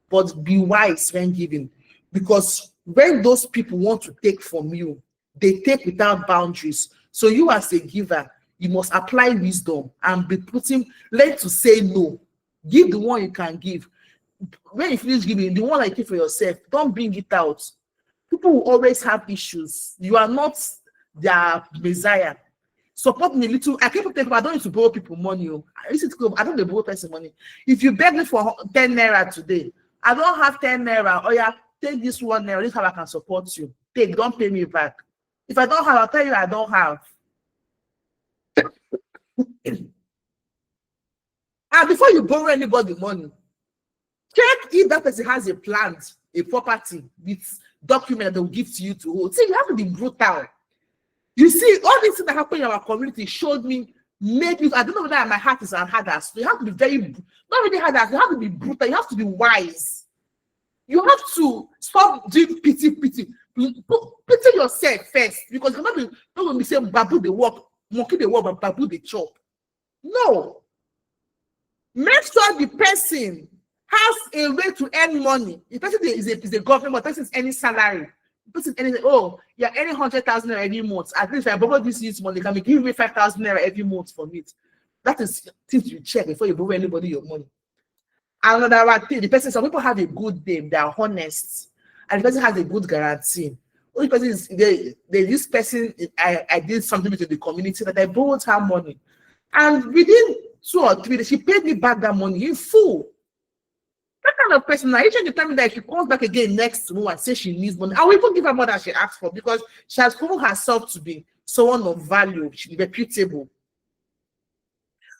but be wise when giving. Because when those people want to take from you, they take without boundaries. So you as a giver, you must apply wisdom and learn to say no. Give the one you can give. When you finish giving, the one I keep for yourself, don't bring it out. People will always have issues. You are not their messiah. Support me a little. I keep thinking I don't need to borrow people money. I don't need to borrow person money. If you beg me for 10 naira today, I don't have 10 naira. Oh yeah, take this 1 naira. This is how I can support you. Take, don't pay me back. If I don't have, I'll tell you I don't have. And before you borrow anybody money, check if that person has a plant, a property with document that they'll give to you to hold. See, you have to be brutal. You see, all these things that happen in our community showed me, maybe, I don't know whether my heart is an hard ass. So you have to be not really hard ass, you have to be brutal, you have to be wise. You have to stop doing pity. Pity yourself first, because you're not going to be saying, babu the work, monkey the work, but babu the chop. No. Make sure the person has a way to earn money. The person is a government, but the person is earning salary. The person is earning, oh, you're earning 100,000 naira every month. At least if I borrow this money, can be give me 5,000 naira every month from it. That is things you check before you borrow anybody your money. Another thing, the person, some people have a good name, they are honest, and the person has a good guarantee. Only person is this person, I did something to the community that I borrowed her money. And within 2 or 3 days, she paid me back that money in full. That kind of person, now each time you tell me that if she comes back again next month and says she needs money, I will even give her more than she asked for, because she has proven herself to be someone of value, she's reputable.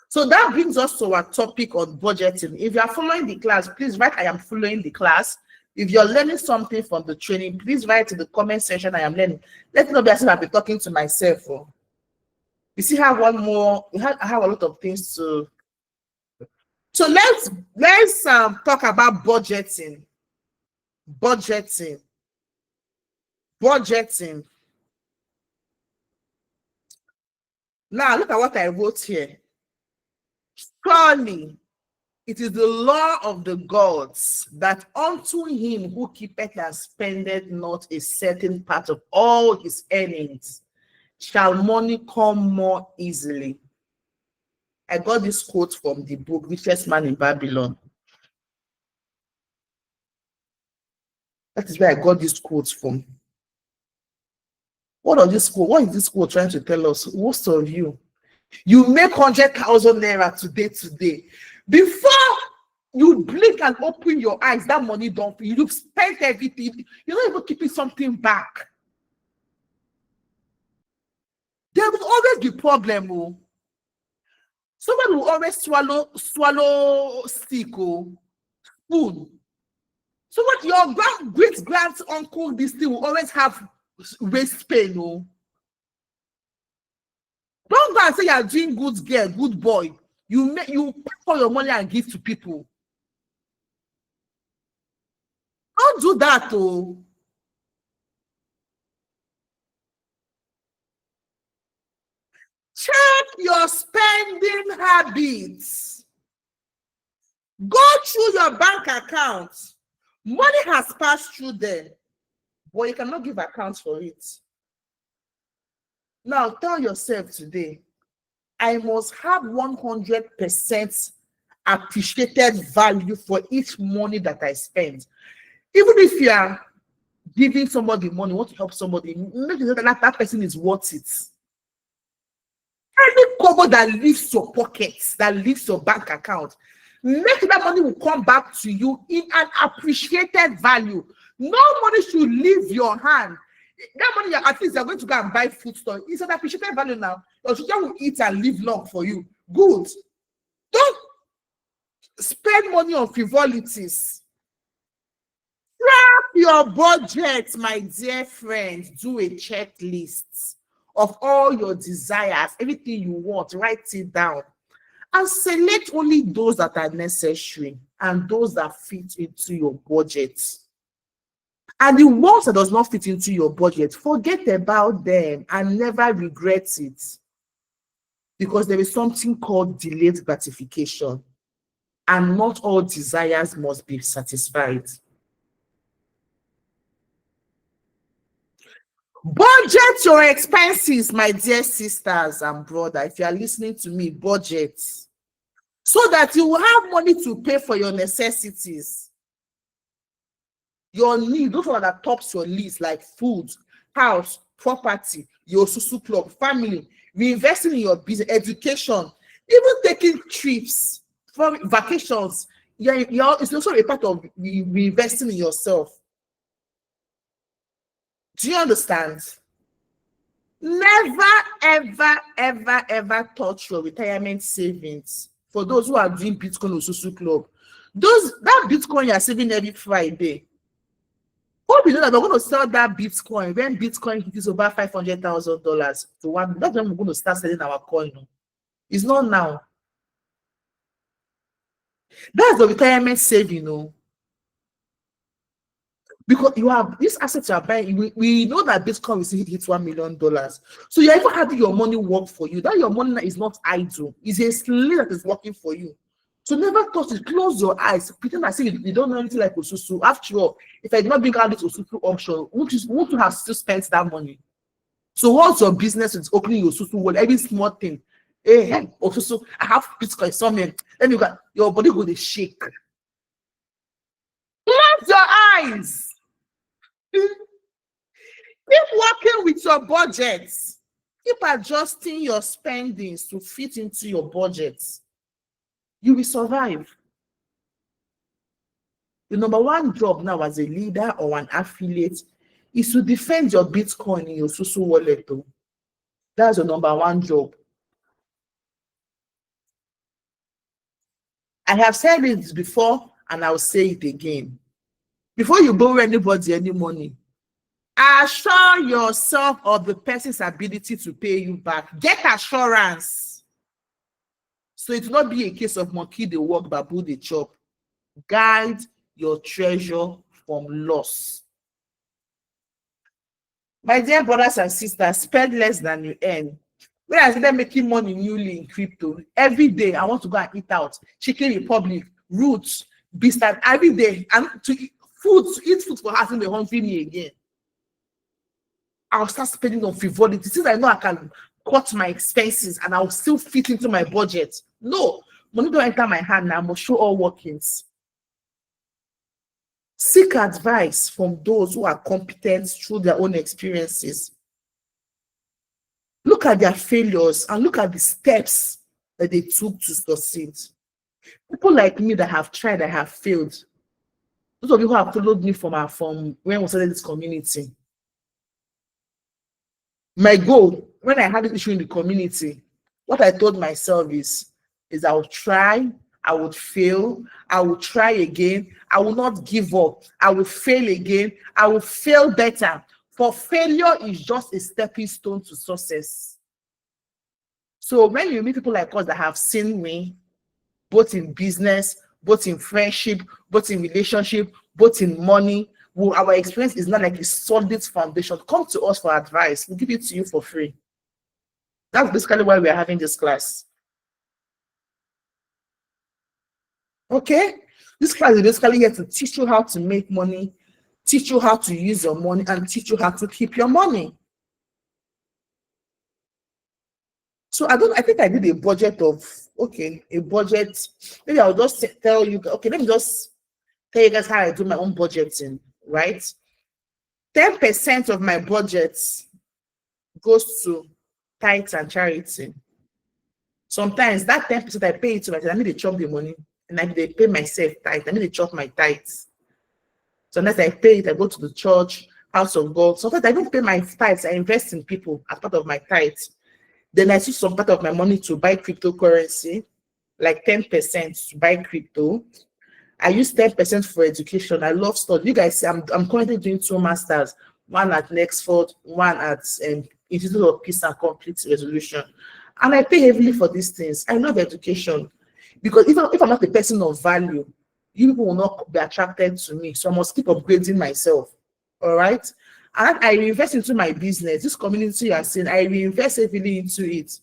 So that brings us to our topic on budgeting. If you are following the class, please write I am following the class. If you're learning something from the training, please write in the comment section, I am learning. Let me know as if I've been talking to myself. Oh. You see how one more, I have a lot of things to. So let's talk about budgeting. Budgeting. Now look at what I wrote here. Surely it is the law of the gods that unto him who keepeth and spendeth not a certain part of all his earnings shall money come more easily. I got this quote from the book Richest Man in Babylon. That is where I got this quote from. What is this quote trying to tell us? Most of you make 100,000 naira today. Before you blink and open your eyes, that money don't. You've spent everything. You're not even keeping something back. There will always be problem. Oh. Someone will always swallow stick or spoon. So what your great grand uncle this thing will always have waist pain. Oh. Don't go and say you're doing good girl, good boy. You pay for your money and give to people. Don't do that, oh. Check your spending habits. Go through your bank account. Money has passed through there, but you cannot give accounts for it. Now tell yourself today, I must have 100% appreciated value for each money that I spend. Even if you are giving somebody money, want to help somebody, make sure that person is worth it. Any cover that leaves your pockets, that leaves your bank account, make sure that money will come back to you in an appreciated value. No money should leave your hand. That money, at least you're going to go and buy food store. It's an appreciated value now. Your children will eat and live long for you. Good. Don't spend money on frivolities. Track your budget, my dear friends. Do a checklist of all your desires, everything you want. Write it down. And select only those that are necessary and those that fit into your budget. And the ones that does not fit into your budget, forget about them and never regret it. Because there is something called delayed gratification. And not all desires must be satisfied. Budget your expenses, my dear sisters and brothers. If you are listening to me, budget. So that you will have money to pay for your necessities. Your need, those are that tops your list, like food, house, property, your susu club, family, reinvesting in your business, education, even taking trips, from vacations. It's also a part of reinvesting in yourself. Do you understand? Never, ever, ever, ever touch your retirement savings. For those who are doing Bitcoin or Susu Club, that Bitcoin you are saving every Friday. Hope you know that we're going to sell that Bitcoin when Bitcoin is over $500,000 to one. That's when we're going to start selling our coin. It's not now. That's the retirement saving, Because you have these assets you are buying. We know that Bitcoin will hit $1 million. So you're even having your money work for you. That your money is not idle. It's a slave that is working for you. So never touch it. Close your eyes. Pretend I say you don't know anything like Osusu. After all, if I did not bring out this Osusu option, won't you have still spent that money? So what's your business with opening your Osusu wallet? Every small thing. Hey, Osusu, I have Bitcoin somewhere. Then your body go to shake. Close your eyes. Keep working with your budgets. Keep adjusting your spendings to fit into your budgets. You will survive. The number one job now as a leader or an affiliate is to defend your Bitcoin in your Susu wallet. That's your number one job. I have said it before and I'll say it again. Before you borrow anybody any money, assure yourself of the person's ability to pay you back. Get assurance. So it will not be a case of monkey the work, babu the chop. Guide your treasure from loss. My dear brothers and sisters, spend less than you earn. When I started making money newly in crypto, every day I want to go and eat out. Chicken Republic, Roots, Beast, every day. And to eat food for having the hungry me again. I'll start spending on frivolity. Since I know I can cut my expenses and I'll still fit into my budget. No, money don't enter my hand now. I must show all workings. Seek advice from those who are competent through their own experiences. Look at their failures and look at the steps that they took to succeed. People like me that have tried, that have failed. Those of you who have followed me from when we started this community. My goal, when I had an issue in the community, what I told myself is I will try, I would fail, I will try again, I will not give up, I will fail again, I will fail better. For failure is just a stepping stone to success. So when you meet people like us that have seen me, both in business, both in friendship, both in relationship, both in money, well, our experience is not like a solid foundation. Come to us for advice. We'll give it to you for free. That's basically why we are having this class. Okay? This class is basically here to teach you how to make money, teach you how to use your money, and teach you how to keep your money. So I think I did a budget of, a budget. Maybe I'll just tell you, let me just tell you guys how I do my own budgeting, right? 10% of my budget goes to tithes and charity. Sometimes that 10% I pay it to myself. I need to chop the money, and I need to pay myself tithe. I need to chop my tithes. Sometimes I pay it, I go to the church, house of God. Sometimes I don't pay my tithes, I invest in people as part of my tithes. Then I use some part of my money to buy cryptocurrency, like 10% to buy crypto. I use 10% for education. I love study. You guys see, I'm currently doing 2 masters, one at Oxford, one at Institute of Peace and Conflict Resolution. And I pay heavily for these things. I love education. Because if I'm not a person of value, you people will not be attracted to me. So I must keep upgrading myself. All right? And I reinvest into my business. This community you are seeing, I reinvest heavily into it.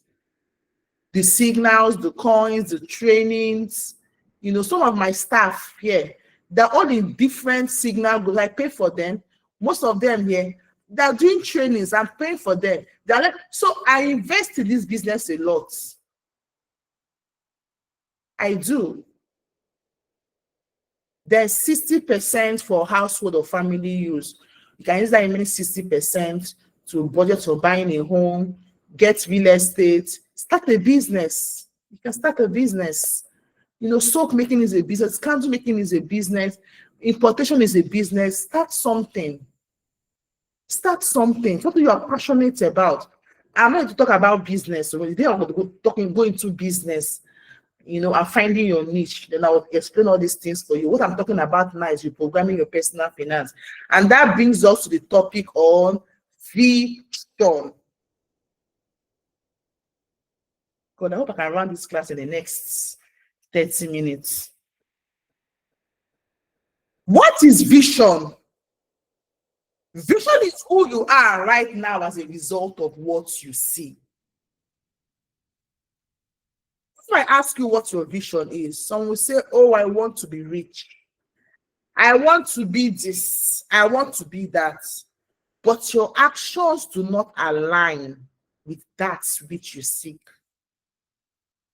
The signals, the coins, the trainings. You know, some of my staff here, they're all in different signal groups. I pay for them. Most of them here, they're doing trainings. I'm paying for them. So I invest in this business a lot. I do. There's 60% for household or family use. You can use that remaining 60% to budget for buying a home, get real estate, start a business. You can start a business. You know, soap making is a business, candle making is a business, importation is a business. Start something. Start something you are passionate about. I'm not going to talk about business. So when I'm going to go into business, you know, and finding your niche, then I will explain all these things for you. What I'm talking about now is reprogramming your personal finance. And that brings us to the topic on vision. God, I hope I can run this class in the next 30 minutes. What is vision? Vision is who you are right now as a result of what you see. If I ask you what your vision is, some will say, oh, I want to be rich. I want to be this. I want to be that. But your actions do not align with that which you seek.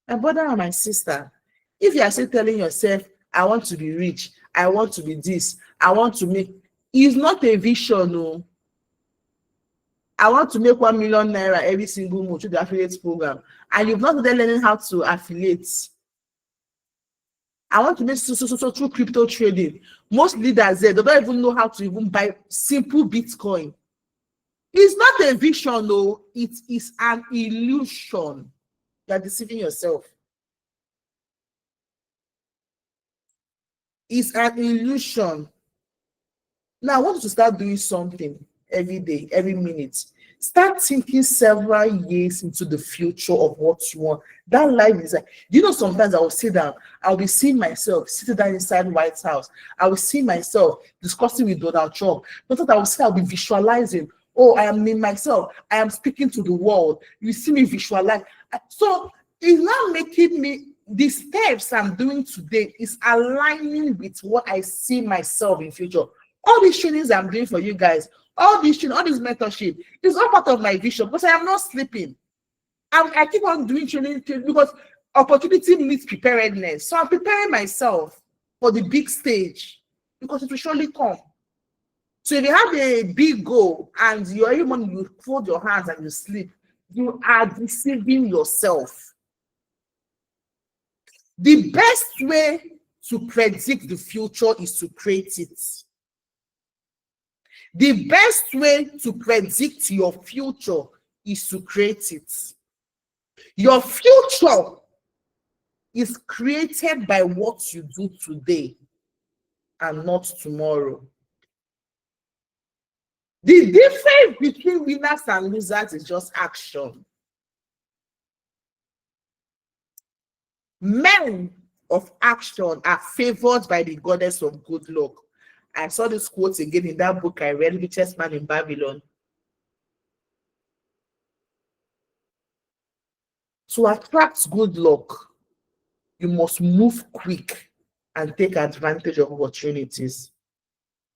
My brother and my sister, if you are still telling yourself, I want to be rich, I want to be this, I want to make, it's not a vision, no. I want to make 1 million naira every single month through the affiliate program, and you've not started learning how to affiliate. I want to make so through crypto trading. Most leaders there, they don't even know how to even buy simple Bitcoin. It's not a vision, no. It is an illusion. You're deceiving yourself. It's an illusion. Now I want you to start doing something every day, every minute. Start thinking several years into the future of what you want. That life is like, you know, sometimes I will sit down, I'll be seeing myself sitting down inside White House. I will see myself discussing with Donald Trump. But I will say, I'll be visualizing, oh, I am in myself, I am speaking to the world. You see me visualize. So it's not making me, the steps I'm doing today is aligning with what I see myself in future. All these trainings I'm doing for you guys, all this mentorship is all part of my vision, because I am not sleeping. I keep on doing training because opportunity needs preparedness. So I'm preparing myself for the big stage because it will surely come. So if you have a big goal and every morning you fold your hands and you sleep, you are deceiving yourself. The best way to predict the future is to create it. The best way to predict your future is to create it. Your future is created by what you do today and not tomorrow. The difference between winners and losers is just action. Men of action are favored by the goddess of good luck. I saw this quote again in that book I read, Richest Man in Babylon. To attract good luck, you must move quick and take advantage of opportunities.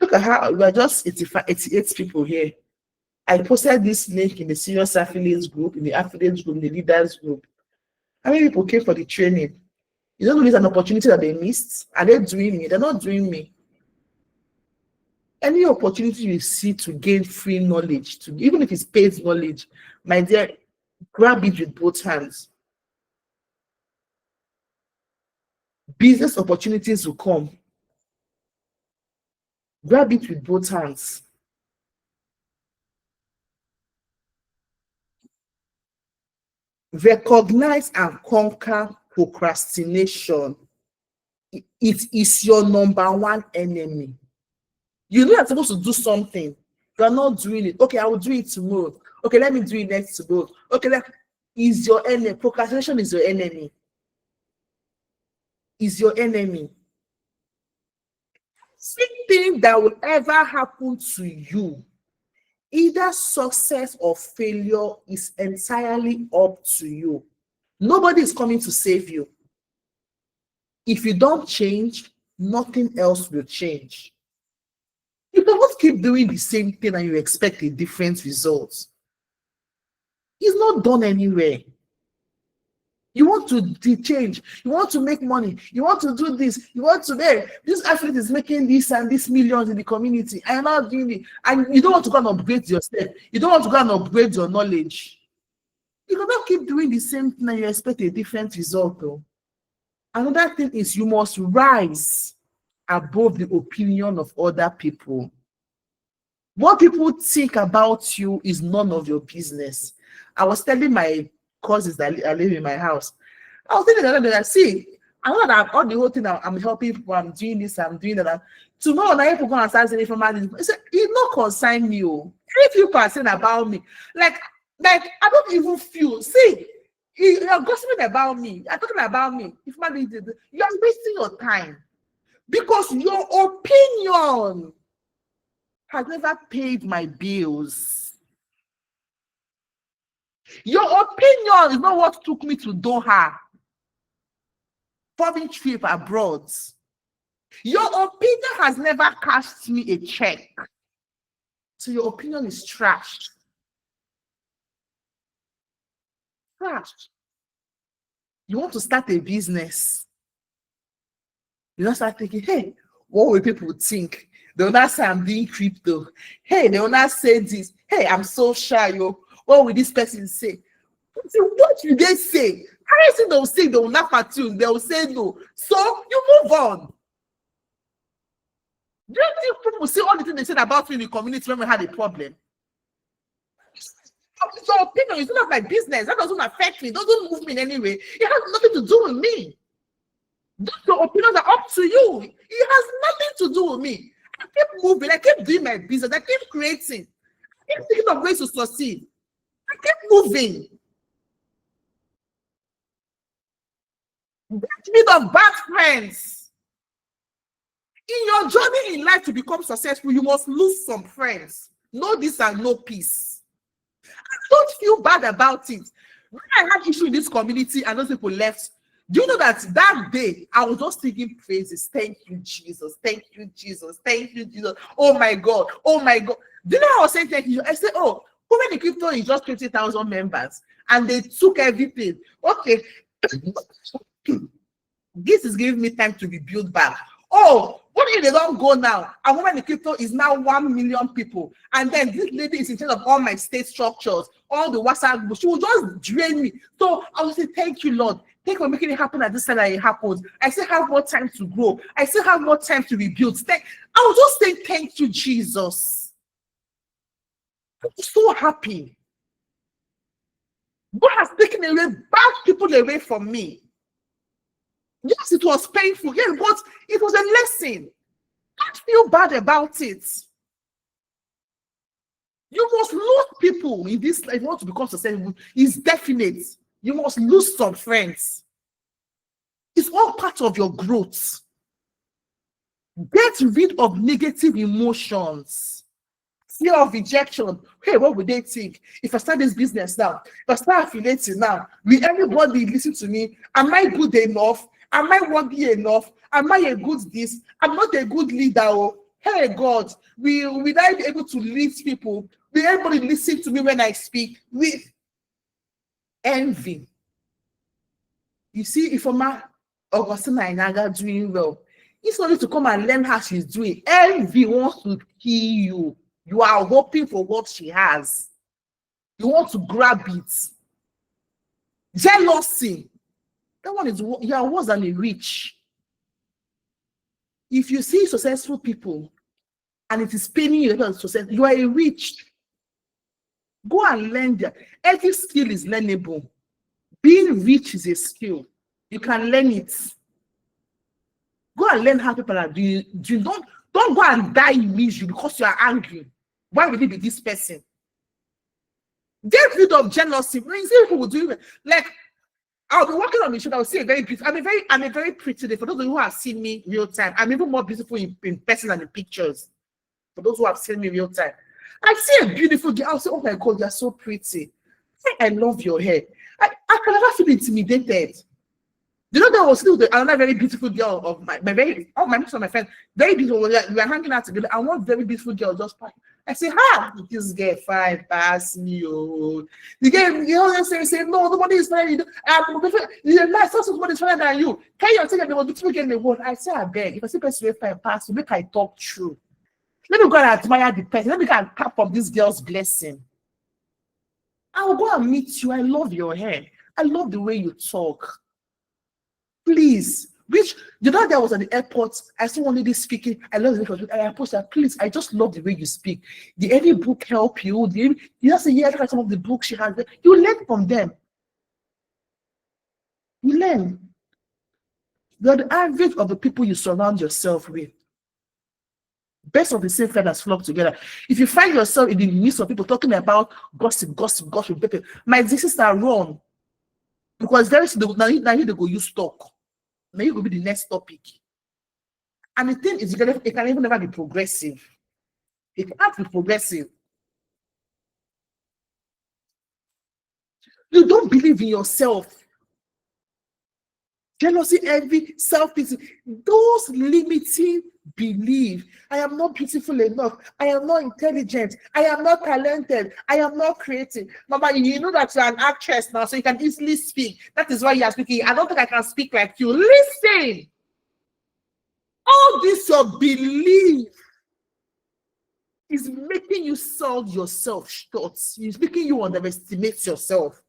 Look at how we are just 88 people here. I posted this link in the serious affiliates group, in the affiliates group, in the leaders group. How many people came for the training? You don't know it's an opportunity that they missed. Are they doing me? They're not doing me. Any opportunity you see to gain free knowledge, even if it's paid knowledge, my dear, grab it with both hands. Business opportunities will come. Grab it with both hands. Recognize and conquer procrastination. It is your number one enemy. You know you're supposed to do something. You're not doing it. Okay, I will do it tomorrow. Okay, let me do it next tomorrow. Okay, that is your enemy. Procrastination is your enemy. Is your enemy. Anything that will ever happen to you, either success or failure, is entirely up to you. Nobody is coming to save you. If you don't change, nothing else will change. You cannot keep doing the same thing and you expect a different result. It's not done anywhere. You want to change, you want to make money, you want to do this, you want to this athlete is making this and this millions in the community, and you're not doing it, and you don't want to go and upgrade yourself, you don't want to go and upgrade your knowledge. You cannot keep doing the same thing and you expect a different result, though. Another thing is you must rise above the opinion of other people. What people think about you is none of your business. I was telling my cousins that I live in my house, I was telling them, see, I know that all the whole thing I'm helping people, I'm doing this, I'm doing that. Tomorrow, now people go and start saying from this. It not concern me. If you are saying about me, like I don't even feel. See, you're gossiping about me. You're talking about me. If you're wasting your time because your opinion has never paid my bills. Your opinion is not what took me to Doha, foreign trip abroad. Your opinion has never cashed me a check. So your opinion is trashed. Trashed. You want to start a business. You don't start thinking, hey, what will people think? They will not say I'm doing crypto. Hey, they will not say this. Hey, I'm so shy, yo. What will this person say? What will they say? I think they will say they will laugh at you. They will say no. So you move on. Do you think people see all the things they said about me in the community when we had a problem? It's your opinion. It's not my business. That doesn't affect me. It doesn't move me in any way. It has nothing to do with me. Your opinions are up to you. It has nothing to do with me. I keep moving. I keep doing my business. I keep creating. I keep thinking of ways to succeed. I keep moving. Get rid of bad friends. In your journey in life to become successful, you must lose some friends. Know this and know peace. Don't feel bad about it. When I had issue in this community and those people left, do you know that day I was just singing praises? Thank you, Jesus. Thank you, Jesus. Thank you, Jesus. Oh my God. Oh my God. Do you know how I was saying thank you? I said, oh, Women in Crypto is just 20,000 members and they took everything. Okay. This is giving me time to rebuild back. Oh, what if they don't go now? And Women in Crypto is now 1 million people. And then this lady is in charge of all my state structures, all the WhatsApp groups. She will just drain me. So I will say, thank you, Lord. Thank you for making it happen at this time that it happens. I still have more time to grow. I still have more time to rebuild. I will just say, thank you, Jesus. I'm so happy. God has taken away bad people away from me. Yes, it was painful. Yes, but it was a lesson. Don't feel bad about it. You must lose people in this life. If you want to become successful, it's definite. You must lose some friends. It's all part of your growth. Get rid of negative emotions. Fear of rejection. Hey, what would they think? If I start this business now, if I start affiliating now, will everybody listen to me? Am I good enough? Am I worthy enough? Am I a good this? I'm not a good leader. Oh, hey God, will I be able to lead people? Will everybody listen to me when I speak? With envy. You see, if Oma Augustina Inaga doing well, it's only to come and learn how she's doing. Envy wants to kill you. You are hoping for what she has. You want to grab it. Jealousy. That one is, you are worse than a rich. If you see successful people and it is paining you to success, you are a rich. Go and learn that. Every skill is learnable. Being rich is a skill. You can learn it. Go and learn how people are doing. Don't go and die in misery because you are angry. Why would it be this person? Get rid of jealousy. When you see people will do it, like I'll be walking on the shoulder, I'll say very beautiful. I'm a very pretty day. For those of you who have seen me real time, I'm even more beautiful in person than in pictures. For those who have seen me real time, I see a beautiful girl. I'll say, oh my God, you're so pretty. I love your hair. I can never feel intimidated. You know, there was still another very beautiful girl of my most of my friends, very beautiful. We were hanging out together, and one very beautiful girl just passed. I say, this girl fine, pass me. Oh, the girl, you know, say, no, nobody is fine. You're nice, somebody is finer than you. Can you take the most beautiful girl in the world? I say, I beg, if I see person fine, pass me, make I talk true. Let me go and admire the person. Let me go and tap from this girl's blessing. I will go and meet you. I love your hair. I love the way you talk. Please, the other day I was at the airport. I saw one lady speaking. I love the way I approached her. Please, I just love the way you speak. Did any book help you? You just say, yeah, some of the books she has. You learn from them. You learn. You're the average of the people you surround yourself with. Best of the same feathers flock together. If you find yourself in the midst of people talking about gossip, people, my diseases are wrong. Because very soon, now you go use talk. Now you will be the next topic. And the thing is, it can even never be progressive. It can't be progressive. You don't believe in yourself. Jealousy, envy, self-pity, those limiting belief. I am not beautiful enough. I am not intelligent. I am not talented. I am not creative. Mama, you know that you're an actress now, so you can easily speak. That is why you are speaking. I don't think I can speak like you. Listen. All this your belief is making you sell yourself short. It's making you underestimate yourself.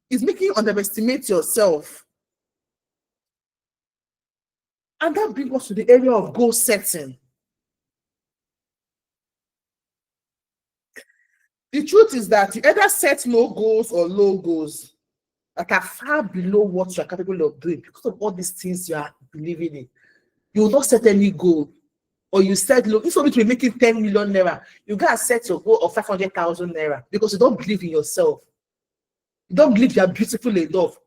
It's making you underestimate yourself. And that brings us to the area of goal setting. The truth is that you either set no goals or low goals. that are far below what you are capable of doing because of all these things you are believing in. You will not set any goal, or you set low. Instead of making 10 million naira, you gotta set your goal of 500,000 naira because you don't believe in yourself. You don't believe you are beautiful enough.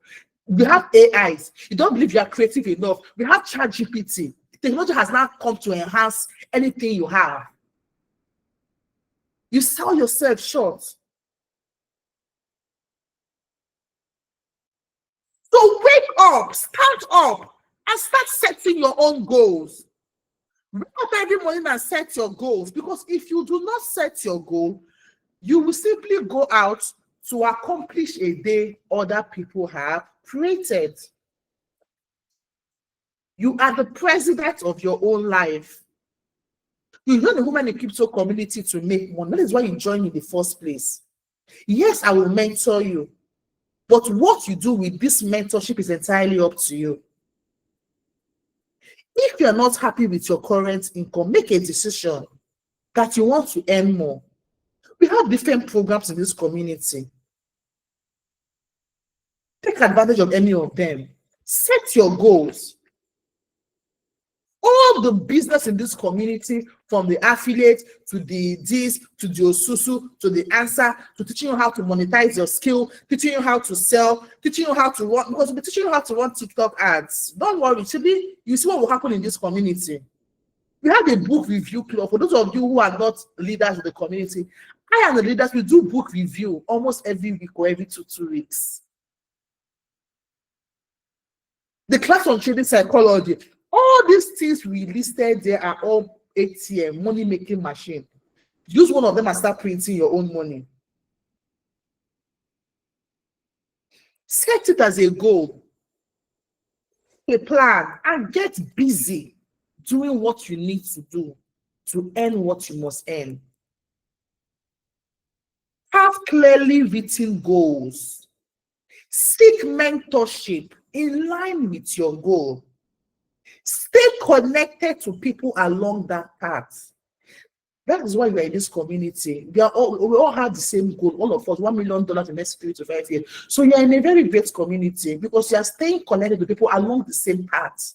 We have AIs. You don't believe you are creative enough. We have ChatGPT. Technology has now come to enhance anything you have. You sell yourself short. So wake up, stand up, and start setting your own goals. Wake up every morning and set your goals, because if you do not set your goal, you will simply go out to accomplish a day other people have created. You are the president of your own life. You join the woman in crypto community to make money. That is why you joined in the first place. Yes, I will mentor you, but what you do with this mentorship is entirely up to you. If you're not happy with your current income, make a decision that you want to earn more. We have different programs in this community. Take advantage of any of them. Set your goals. All the business in this community, from the affiliate to the this to the Osusu to the answer to teaching you how to monetize your skill, teaching you how to sell, teaching you how to run, because we're teaching you how to run TikTok ads. Don't worry, you see what will happen in this community. We have a book review club. For those of you who are not leaders of the community, I am the leaders. We do book review almost every week or every two weeks. The class on trading psychology. All these things we listed there are all ATM, money-making machine. Use one of them and start printing your own money. Set it as a goal, a plan, and get busy doing what you need to do to earn what you must earn. Have clearly written goals. Seek mentorship in line with your goal. Stay connected to people along that path. That is why we are in this community. We all have the same goal. All of us, $1 million in the next 3 to 5 years. So you are in a very great community because you are staying connected to people along the same path.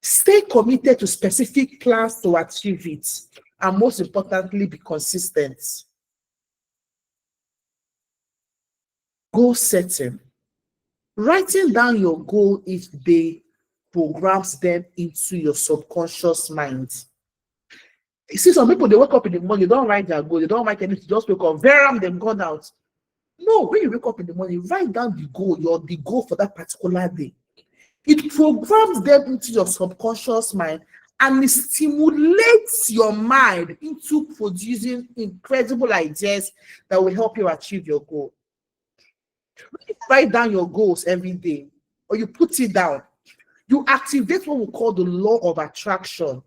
Stay committed to specific plans to achieve it, and most importantly, be consistent. Goal setting. Writing down your goal each day programs them into your subconscious mind. You see, some people, they wake up in the morning, they don't write their goal, they don't write anything, just wake up, they've gone out. No, when you wake up in the morning, write down the goal, the goal for that particular day. It programs them into your subconscious mind, and it stimulates your mind into producing incredible ideas that will help you achieve your goal. When you write down your goals every day, or you put it down, you activate what we call the law of attraction.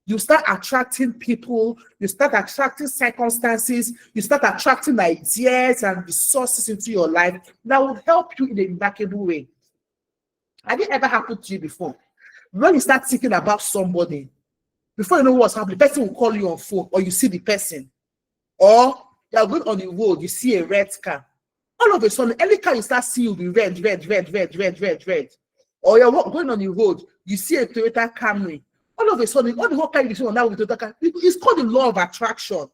You start attracting people, you start attracting circumstances, you start attracting ideas and resources into your life that will help you in a remarkable way. Has it ever happened to you before? When you start thinking about somebody, before you know what's happening, the person will call you on phone, or you see the person, or you're going on the road, you see a red car. All of a sudden, any car you start seeing will be red. Or you're going on the road, you see a Toyota Camry. All of a sudden, all the whole car you see on that with Toyota Camry, it's called the law of attraction.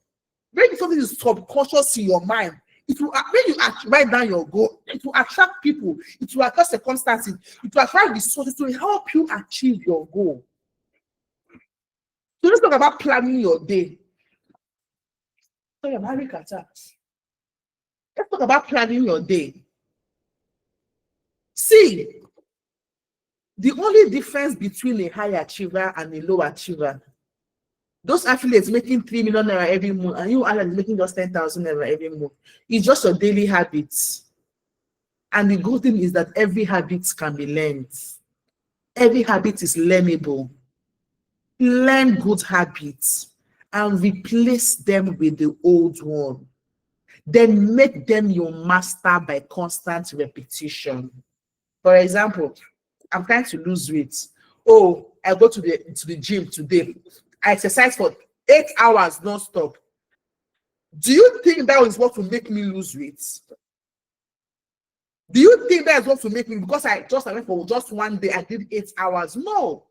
When something is subconscious in your mind, it will, when you write down your goal, it will attract people, it will attract circumstances, it will attract resources to help you achieve your goal. So let's talk about planning your day. Let's talk about planning your day. See, the only difference between a high achiever and a low achiever, those affiliates making 3 million naira every month, and you are making just 10,000 naira every month, it's just your daily habits. And the good thing is that every habit can be learned. Every habit is learnable. Learn good habits and replace them with the old one. Then make them your master by constant repetition. For example, I'm trying to lose weight. Oh, I go to the gym today. I exercise for 8 hours non-stop. Do you think that is what will make me lose weight? Do you think that is what to make me, because I went for just one day, I did 8 hours? No.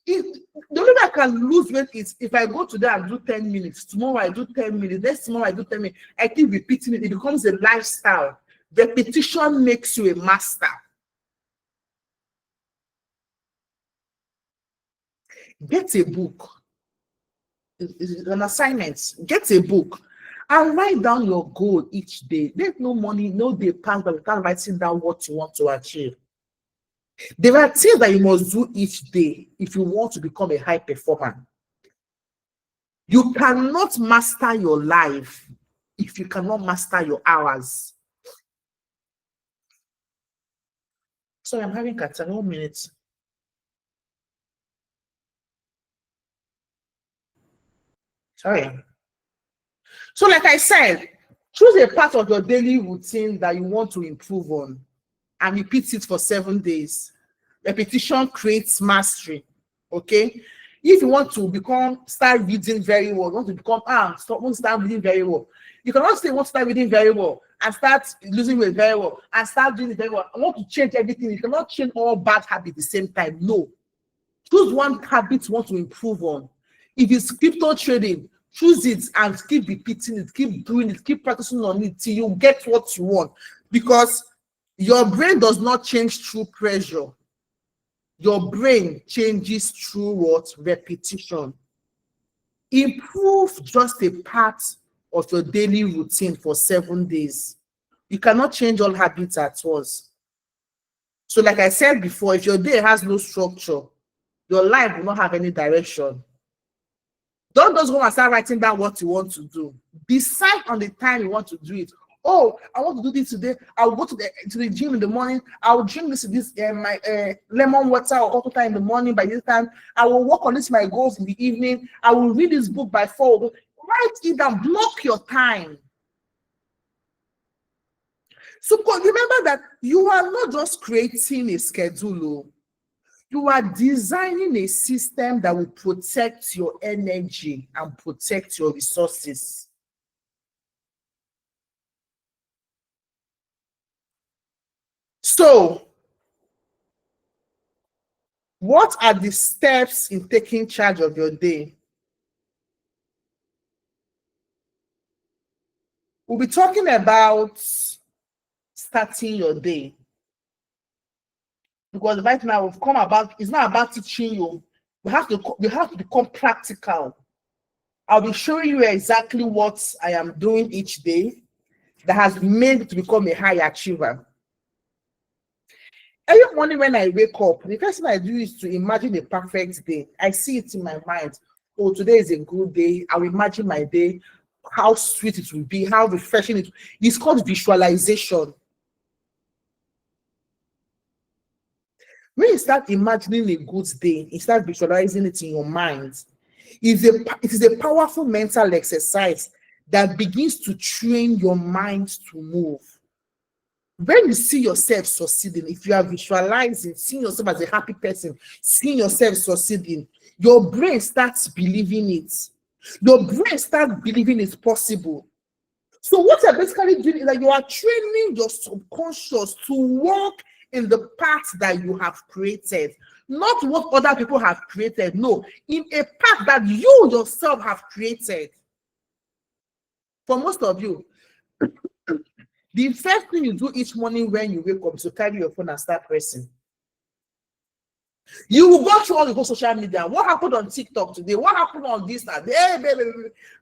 The only way I can lose weight is if I go today and do 10 minutes, tomorrow I do 10 minutes, next tomorrow I do 10 minutes. I keep repeating it. It becomes a lifestyle. Repetition makes you a master. Get a book. It's an assignment. Get a book and write down your goal each day. There's no money, no day pass by without writing down what you want to achieve. There are things that you must do each day if you want to become a high performer. You cannot master your life if you cannot master your hours. Sorry, I'm having 1 minute. Sorry. So like I said, choose a part of your daily routine that you want to improve on and repeat it for 7 days. Repetition creates mastery. Okay? If you want to start reading very well, you want to start reading very well. You cannot say you want to start reading very well and start losing weight very well and start doing it very well. I want to change everything. You cannot change all bad habits at the same time. No. Choose one habit you want to improve on. If it's crypto trading, choose it and keep repeating it, keep doing it, keep practicing on it till you get what you want. Because your brain does not change through pressure. Your brain changes through what? Repetition. Improve just a part of your daily routine for 7 days. You cannot change all habits at once. So like I said before, if your day has no structure, your life will not have any direction. Don't just go and start writing down what you want to do. Decide on the time you want to do it. Oh, I want to do this today. I'll go to the gym in the morning. I'll drink my lemon water or hot water in the morning. By this time, I will work on my goals in the evening. I will read this book by 4. Write it down. Block your time. So remember that you are not just creating a schedule. You are designing a system that will protect your energy and protect your resources. So, what are the steps in taking charge of your day? We'll be talking about starting your day. Because right now we've come about, it's not about teaching you. We have to become practical. I'll be showing you exactly what I am doing each day that has made me to become a high achiever. Every morning when I wake up, the first thing I do is to imagine a perfect day. I see it in my mind. Oh, today is a good day. I'll imagine my day, how sweet it will be, how refreshing it. It's called visualization. When you start imagining a good day, you start visualizing it in your mind. It is a powerful mental exercise that begins to train your mind to move. When you see yourself succeeding, if you are visualizing, seeing yourself as a happy person, seeing yourself succeeding, your brain starts believing it. Your brain starts believing it's possible. So what you're basically doing is that you are training your subconscious to work in the path that you have created, not what other people have created. No, in a path that you yourself have created. For most of you, the first thing you do each morning when you wake up is to carry your phone and start pressing. You will go through all the whole social media. What happened on TikTok today? What happened on this?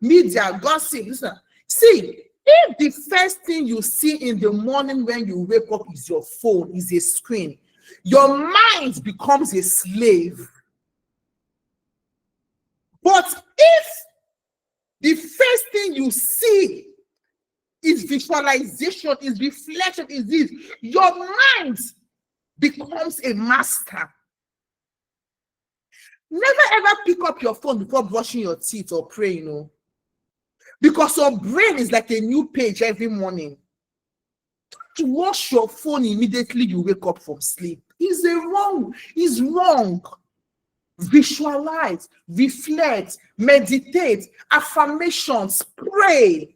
Media, gossip. Listen. See, if the first thing you see in the morning when you wake up is your phone, is a screen, your mind becomes a slave. But if the first thing you see is visualization, is reflection, is this, your mind becomes a master. Never ever pick up your phone before brushing your teeth or praying, because your brain is like a new page every morning. To wash your phone immediately you wake up from sleep is wrong. Visualize, reflect, meditate, affirmations, pray.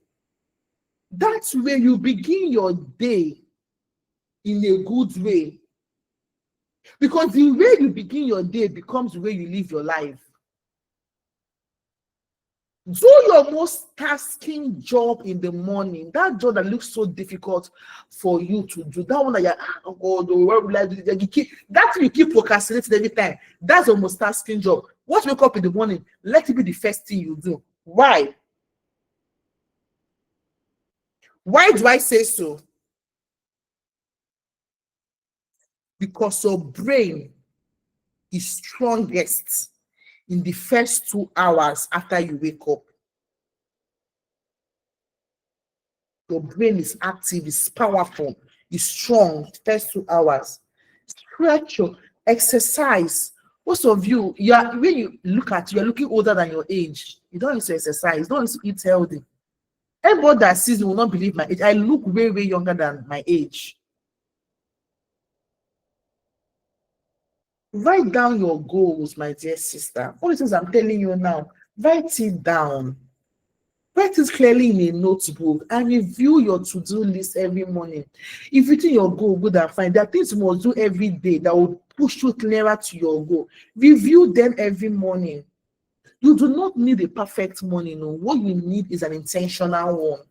That's where you begin your day in a good way. Because the way you begin your day becomes the way you live your life. Do your most tasking job in the morning. That job that looks so difficult for you to do. That one that you're, oh God, oh, where will I do it? You keep procrastinating every time. That's your most tasking job. Once you wake up in the morning, let it be the first thing you do. Why? Why do I say so? Because your brain is strongest in the first 2 hours after you wake up. Your brain is active, is powerful, is strong, first 2 hours. Stretch your exercise. Most of you, when you look at you, you're looking older than your age. You don't need to exercise, you don't need to eat healthy. Everybody that sees me will not believe my age. I look way, way younger than my age. Write down your goals, my dear sister. All the things I'm telling you now, write it down. Write it clearly in a notebook and review your to-do list every morning. If you think your goal good and fine, there are things you must do every day that will push you nearer to your goal. Review them every morning. You do not need a perfect morning. No. What you need is an intentional one.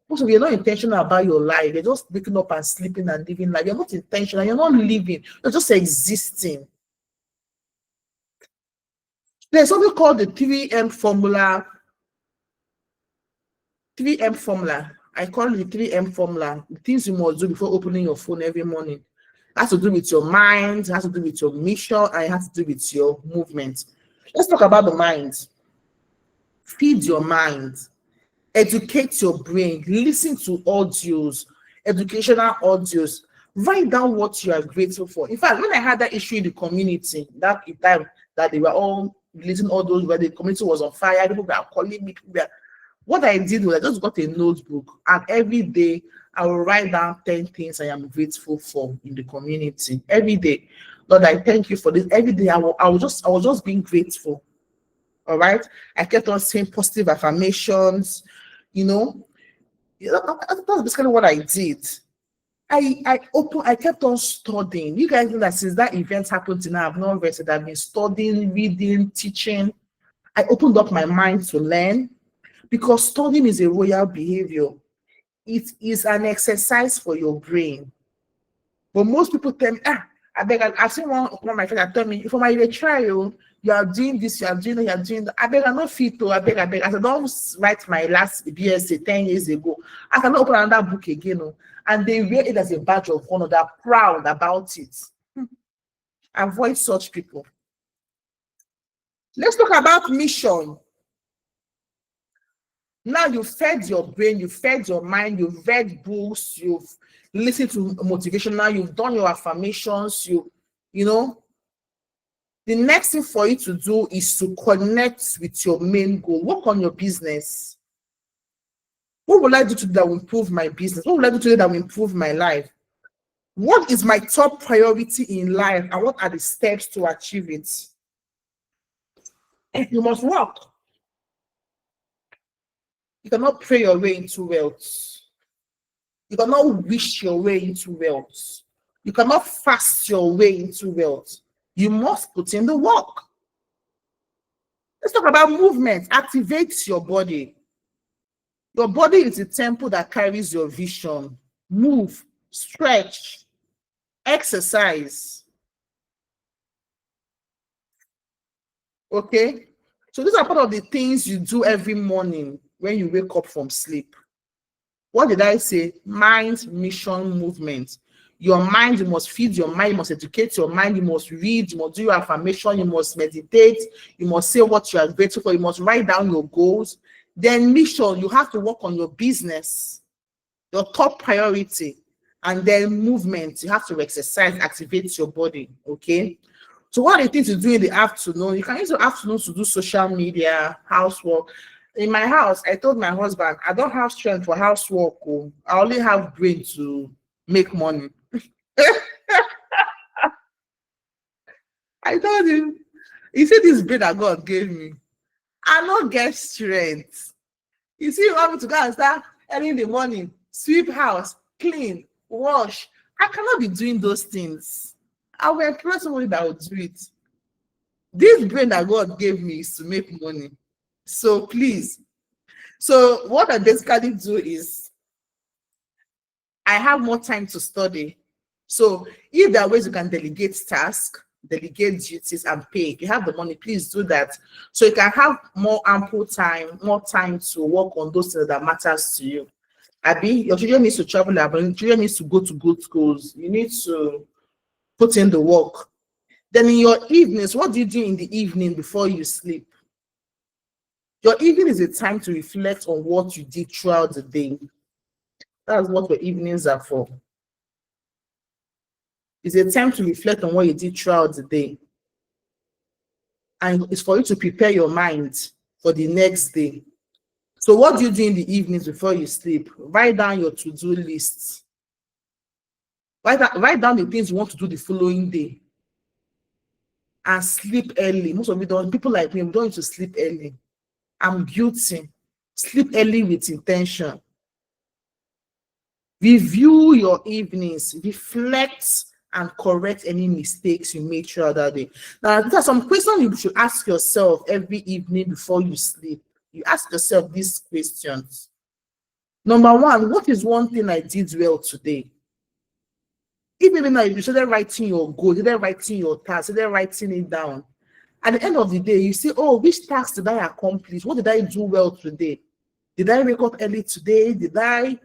Most of you are not intentional about your life. You're just waking up and sleeping and living life. You're not intentional. You're not living. You're just existing. There's something called the 3M formula. 3M formula. I call it the 3M formula. The things you must do before opening your phone every morning. It has to do with your mind, it has to do with your mission, and it has to do with your movement. Let's talk about the mind. Feed your mind. Educate your brain. Listen to audios, educational audios. Write down what you are grateful for. In fact, when I had that issue in the community, that time that they were all releasing all those where the community was on fire, people were calling me, what I did was I just got a notebook, and every day I will write down 10 things I am grateful for in the community. Every day. Lord, I thank you for this. Every day I was just being grateful. All right. I kept on saying positive affirmations, That's basically what I did. I kept on studying. You guys know that since that event happened to now, I've not rested. I've been studying, reading, teaching. I opened up my mind to learn. Because studying is a royal behavior. It is an exercise for your brain. But most people tell me, I've seen one of my friends that tell me, if I try you are doing this, you are doing that, you are doing that. I'm not fit to, I beg. I said, don't write my last BSc 10 years ago. I cannot open another book again. And they wear it as a badge of honor. They're proud about it. Avoid such people. Let's talk about mission. Now you've fed your brain, you've fed your mind, you've read books, you've listened to motivation, now you've done your affirmations, the next thing for you to do is to connect with your main goal. Work on your business. What will I do today that will improve my business? What will I do today that will improve my life? What is my top priority in life, and what are the steps to achieve it? You must work. You cannot pray your way into wealth. You cannot wish your way into wealth. You cannot fast your way into wealth. You must put in the work. Let's talk about movement. Activates your body. Your body is the temple that carries your vision. Move, stretch, exercise. Okay? So these are part of the things you do every morning when you wake up from sleep. What did I say? Mind, mission, movement. Your mind, you must feed your mind, you must educate your mind, you must read, you must do your affirmation, you must meditate, you must say what you are grateful for, you must write down your goals. Then mission, you have to work on your business, your top priority. And then movement, you have to exercise, activate your body, okay? So what are the things you do in the afternoon? You can use the afternoon to do social media, housework. In my house, I told my husband, I don't have strength for housework. I only have brain to make money. I told him, you see this brain that God gave me, I don't get strength. You see, you want me to go and start early in the morning, sweep house, clean, wash, I cannot be doing those things. I will employ somebody that will do it. This brain that God gave me is to make money. So please. So what I basically do is I have more time to study. So if there are ways you can delegate tasks, delegate duties, and pay, if you have the money, please do that. So you can have more ample time, more time to work on those things that matters to you. Abi, your children needs to travel, your children needs to go to good schools. You need to put in the work. Then in your evenings, what do you do in the evening before you sleep? Your evening is a time to reflect on what you did throughout the day. That's what your evenings are for. It's a time to reflect on what you did throughout the day. And it's for you to prepare your mind for the next day. So what do you do in the evenings before you sleep? Write down your to-do lists. Write down the things you want to do the following day. And sleep early. Most of you don't, people like me, we don't need to sleep early. I'm guilty. Sleep early with intention. Review your evenings. Reflect and correct any mistakes you made throughout that day. Now, there are some questions you should ask yourself every evening before you sleep. You ask yourself these questions. Number one, what is one thing I did well today? Even now, you started writing your goal, you started writing your task, you started writing it down. At the end of the day, you say, oh, which task did I accomplish? What did I do well today? Did I wake up early today? Did I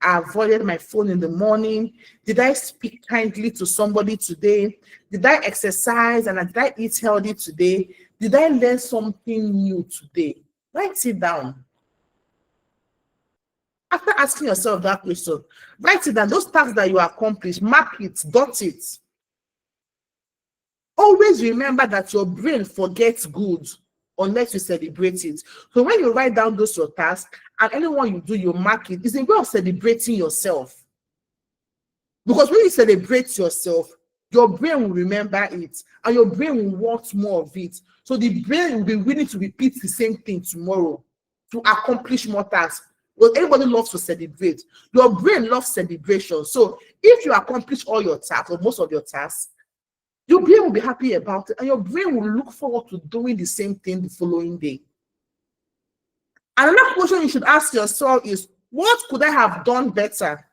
avoid my phone in the morning? Did I speak kindly to somebody today? Did I exercise and did I eat healthy today? Did I learn something new today? Write it down. After asking yourself that question, write it down. Those tasks that you accomplish, mark it, dot it. Always remember that your brain forgets good unless you celebrate it. So when you write down those your tasks and anyone you do, you mark it, it's a way of celebrating yourself. Because when you celebrate yourself, your brain will remember it and your brain will want more of it. So the brain will be willing to repeat the same thing tomorrow to accomplish more tasks. Well, everybody loves to celebrate. Your brain loves celebration. So if you accomplish all your tasks or most of your tasks, your brain will be happy about it and your brain will look forward to doing the same thing the following day. Another question you should ask yourself is, what could I have done better?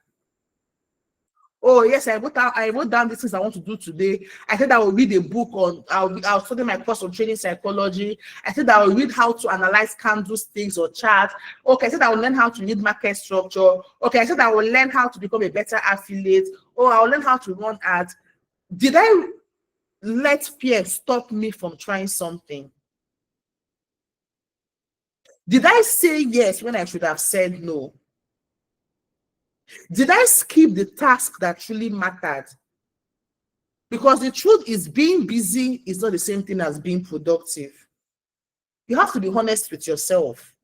Oh, yes, I wrote down the things I want to do today. I said I will read a book on, I'll study my course on training psychology. I said I will read how to analyze candlesticks or charts. Okay, I said I will learn how to read market structure. Okay, I said I will learn how to become a better affiliate. Oh, I will learn how to run ads. Did I let fear stop me from trying something? Did I say yes when I should have said no? Did I skip the task that truly mattered? Because the truth is, being busy is not the same thing as being productive. You have to be honest with yourself.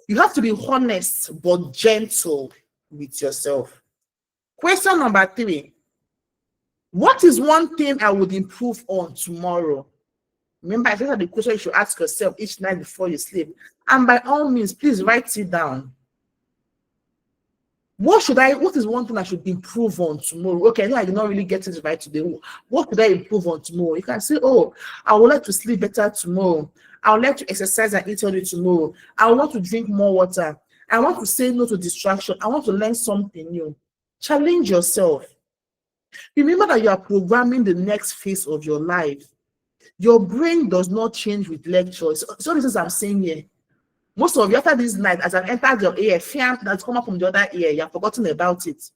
You have to be honest but gentle with yourself. Question number 3. What is one thing I would improve on tomorrow? Remember, I think that the question you should ask yourself each night before you sleep. And by all means, please write it down. What is one thing I should improve on tomorrow? Okay, I know I did not really get it right today. What could I improve on tomorrow? You can say, oh, I would like to sleep better tomorrow. I would like to exercise and eat healthy tomorrow. I want to drink more water. I want to say no to distraction. I want to learn something new. Challenge yourself. Remember that you are programming the next phase of your life. Your brain does not change with lectures. So this is what I'm saying here. Most of you, after this night, as I've entered your ear, fear that's come up from the other ear, you have forgotten about it.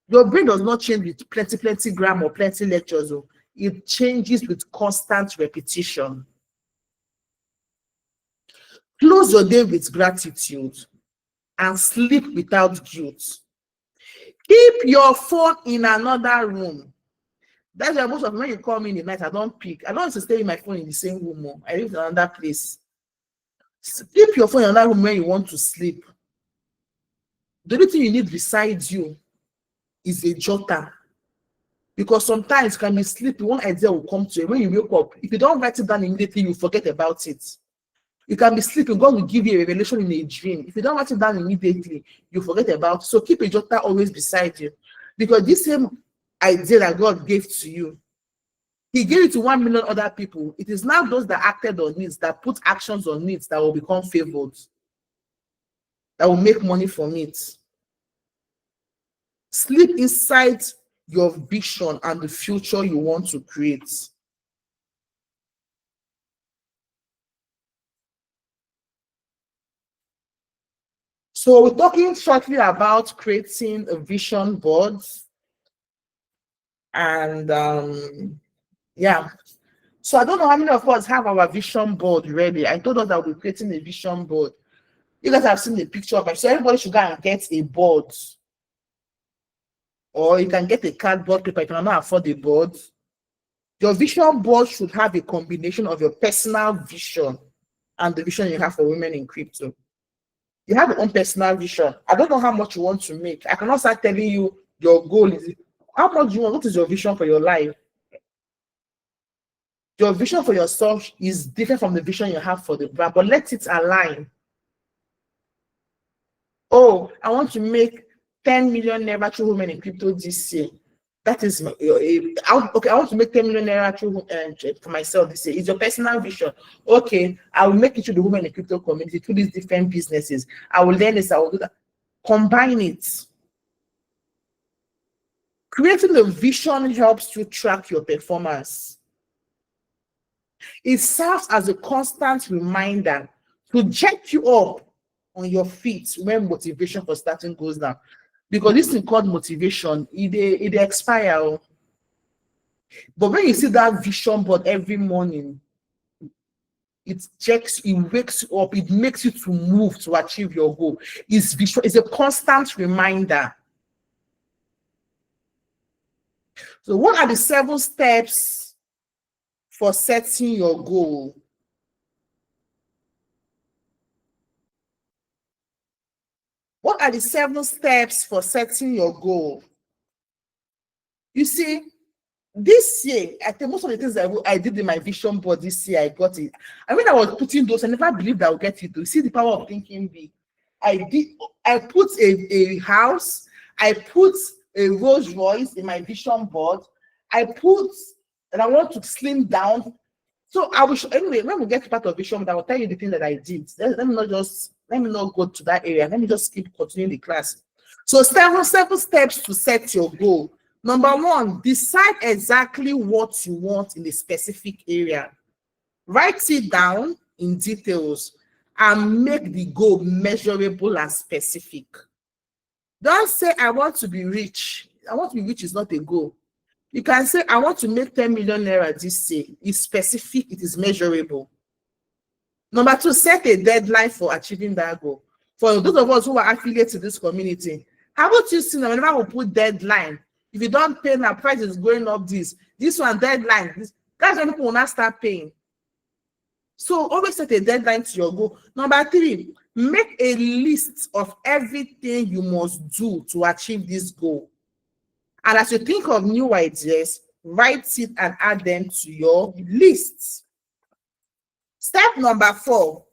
Your brain does not change with plenty grammar or plenty lectures. It changes with constant repetition. Close your day with gratitude and sleep without guilt. Keep your phone in another room. That's why most of when you call me in the night, I don't pick. I don't want to stay with my phone in the same room. I live in another place. Keep your phone in another room when you want to sleep. The only thing you need beside you is a jotter. Because sometimes you can be sleeping, one idea will come to you. When you wake up, if you don't write it down immediately, you forget about it. You can be sleeping, God will give you a revelation in a dream. If you don't write it down immediately, you forget about it. So keep a jotter always beside you. Because this same idea that God gave to you, He gave it to 1 million other people. It is now those that acted on it, that put actions on it, that will become favored, that will make money from it. Sleep inside your vision and the future you want to create. So we're talking shortly about creating a vision board. And yeah. So I don't know how many of us have our vision board ready. I told us that we're creating a vision board. You guys have seen the picture of it. So everybody should go and get a board. Or you can get a cardboard paper. You cannot afford a board. Your vision board should have a combination of your personal vision and the vision you have for women in crypto. You have your own personal vision. I don't know how much you want to make. I cannot start telling you your goal is. How much do you want? What is your vision for your life? Your vision for yourself is different from the vision you have for the brand, but let it align. Oh, I want to make 10 million naira through women in crypto this year. That is okay. I want to make 10 million naira through for myself this year. It's your personal vision. Okay, I will make it through the women in crypto community through these different businesses. I will learn this. I will do that. Combine it. Creating a vision helps you track your performance. It serves as a constant reminder to jack you up on your feet when motivation for starting goes down. Because this thing called motivation, it expires. But when you see that vision board every morning, it wakes you up, it makes you to move to achieve your goal. It's a constant reminder. So what are the 7 steps for setting your goal? What are the 7 steps for setting your goal? You see, this year, I think most of the things I did in my vision board this year, I got it. I mean, I was putting those, I never believed I would get it. You see the power of thinking big. I put a house, I put a Rolls Royce in my vision board. I put, and I want to slim down. So I will anyway, when we get to part of vision, I will tell you the thing that I did. Let me not go to that area. Let me just keep continuing the class. So 7 steps to set your goal. Number 1, decide exactly what you want in a specific area. Write it down in details and make the goal measurable and specific. Don't say, I want to be rich. I want to be rich is not a goal. You can say, I want to make 10 million naira this year. It's specific, it is measurable. Number 2, set a deadline for achieving that goal. For those of us who are affiliated to this community, how about you see now, whenever we put deadline, if you don't pay now, price is going up this one deadline, that's when people will not start paying. So always set a deadline to your goal. Number 3, make a list of everything you must do to achieve this goal. And as you think of new ideas, write it and add them to your list. Step number 4,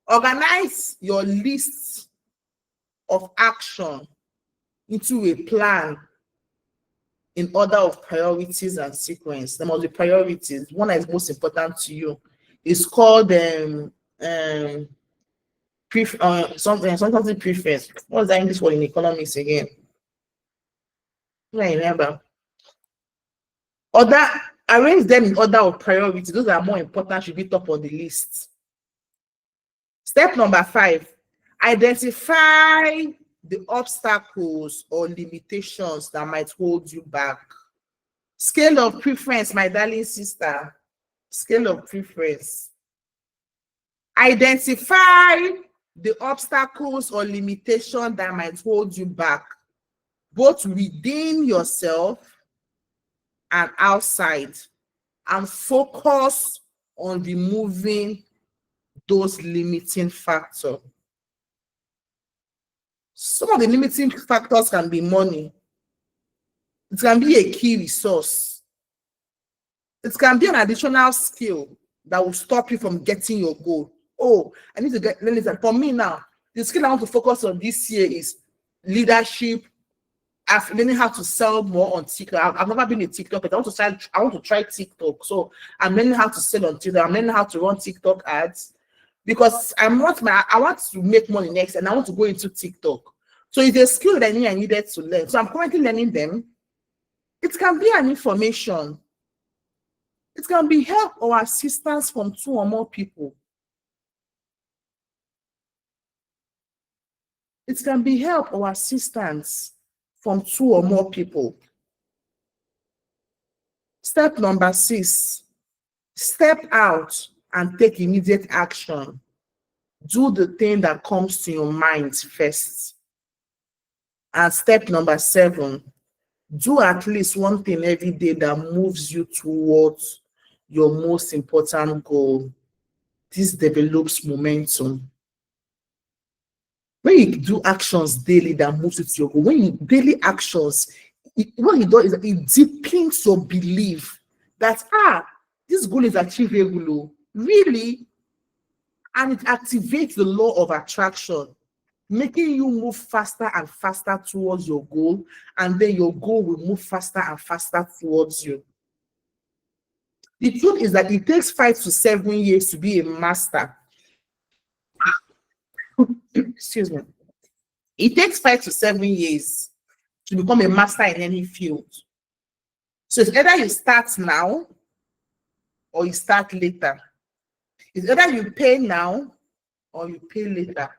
organize your list of action into a plan in order of priorities and sequence. There must be priorities. One that is most important to you. It's called something preference. What's the English word in economics again? I remember. Arrange them in order of priority. Those that are more important should be top on the list. Step number 5, identify the obstacles or limitations that might hold you back. Scale of preference, my darling sister. Scale of preference. Identify the obstacles or limitations that might hold you back, both within yourself and outside, and focus on removing those limiting factors. Some of the limiting factors can be money. It can be a key resource. It can be an additional skill that will stop you from getting your goal. oh, I need to get learn this. For me now, the skill I want to focus on this year is leadership. I've learning how to sell more on TikTok. I've never been a TikTok, but I want to try TikTok. So I'm learning how to sell on TikTok. I'm learning how to run TikTok ads because I want to make money next, and I want to go into TikTok. So it's a skill that I needed to learn. So I'm currently learning them. It can be an information. It can be help or assistance from 2 or more people. It can be help or assistance from 2 or more people. Step number 6, step out and take immediate action. Do the thing that comes to your mind first. And step number 7, do at least one thing every day that moves you towards your most important goal. This develops momentum. When you do actions daily that moves you to your goal, when you daily actions, what it does is that it deepens your belief that this goal is achievable, really, and it activates the law of attraction, making you move faster and faster towards your goal, and then your goal will move faster and faster towards you. The truth is that it takes 5 to 7 years to be a master. Excuse me. It takes 5 to 7 years to become a master in any field. So it's either you start now or you start later. It's either you pay now or you pay later.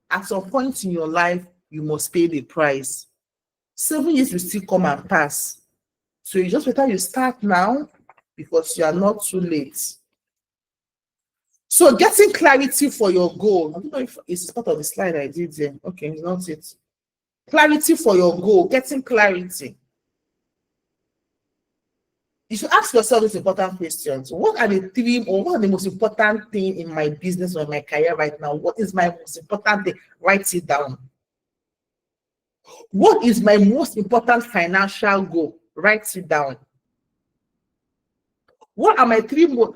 At some point in your life, you must pay the price. 7 years will still come and pass. So you just better you start now because you are not too late. So getting clarity for your goal. I don't know if it's part of the slide I did there. Okay, it's not it. Clarity for your goal, getting clarity. You should ask yourself these important questions. What are the 3 or what are the most important thing in my business or my career right now? What is my most important thing? Write it down. What is my most important financial goal? Write it down. What are my 3 more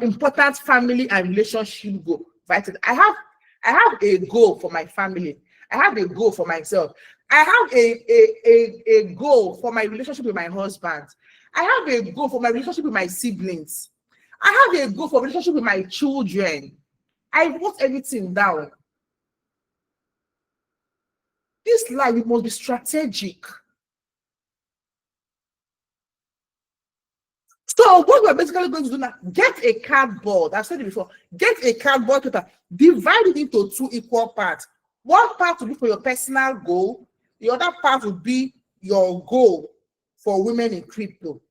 important family and relationship goals? Write it. I have a goal for my family. I have a goal for myself. I have a goal for my relationship with my husband. I have a goal for my relationship with my siblings. I have a goal for relationship with my children. I wrote everything down. This life, it must be strategic. So what we're basically going to do now, get a cardboard. I've said it before. Get a cardboard paper. Divide it into 2 equal parts. One part will be for your personal goal. The other part will be your goal for women in crypto.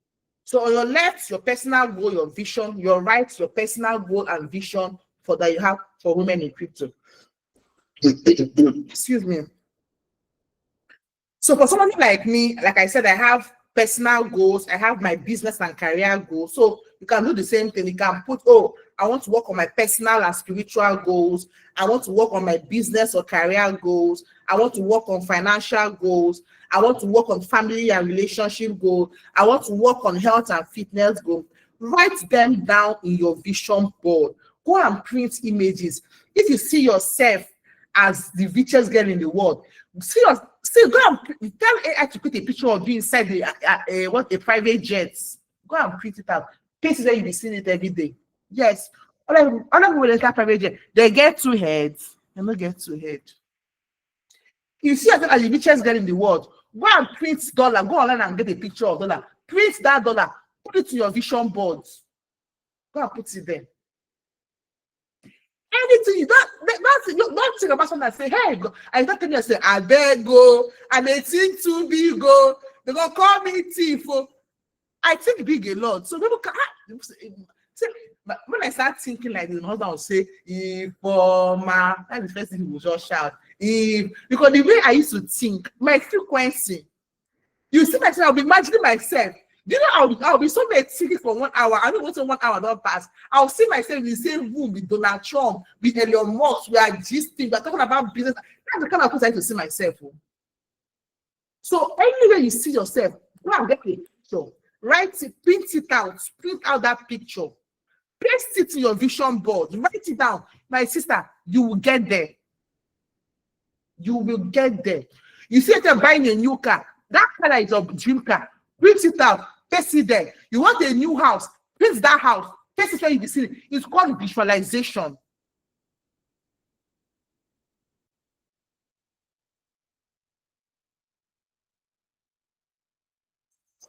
So on your left, your personal goal, your vision. Your right, your personal goal and vision for that you have for women in crypto. Excuse me. So for somebody like me, like I said, I have personal goals. I have my business and career goals. So you can do the same thing. You can put, I want to work on my personal and spiritual goals. I want to work on my business or career goals. I want to work on financial goals. I want to work on family and relationship goals. I want to work on health and fitness goals. Write them down in your vision board. Go and print images. If you see yourself as the richest girl in the world, go and tell AI to put a picture of you inside a private jet. Go and print it out. Paste it there, you'll be seeing it every day. Yes. Other people will enter private jet. They get 2 heads. They don't get 2 heads. You see yourself as the richest girl in the world. Go and print dollar. Go online and get a picture of dollar. Print that dollar. Put it to your vision boards. Go and put it there. Anything you don't think about something and say, hey, I don't tell you, say, I beg go, and they think too big go, they're gonna call me thief. I think big a lot. So people can when I start thinking like this, my husband will say, if that's the first thing he will just shout. Because the way I used to think, my frequency, you see myself, I'll be imagining myself. Do you know I'll be so many thinking for 1 hour. I don't want to 1 hour don't pass. I'll see myself in the same room with Donald Trump, with Elon Musk. We are gisting, we're talking about business. That's the kind of person I like to see myself. So anywhere you see yourself, go and get a picture. Write it, print it out, print out that picture. Paste it to your vision board. Write it down. My sister, you will get there. You will get there. You see you're buying a new car. That car is your dream car. Print it out. Paste it there. You want a new house. Print that house. Paste it where you be seeing it. It's called visualization.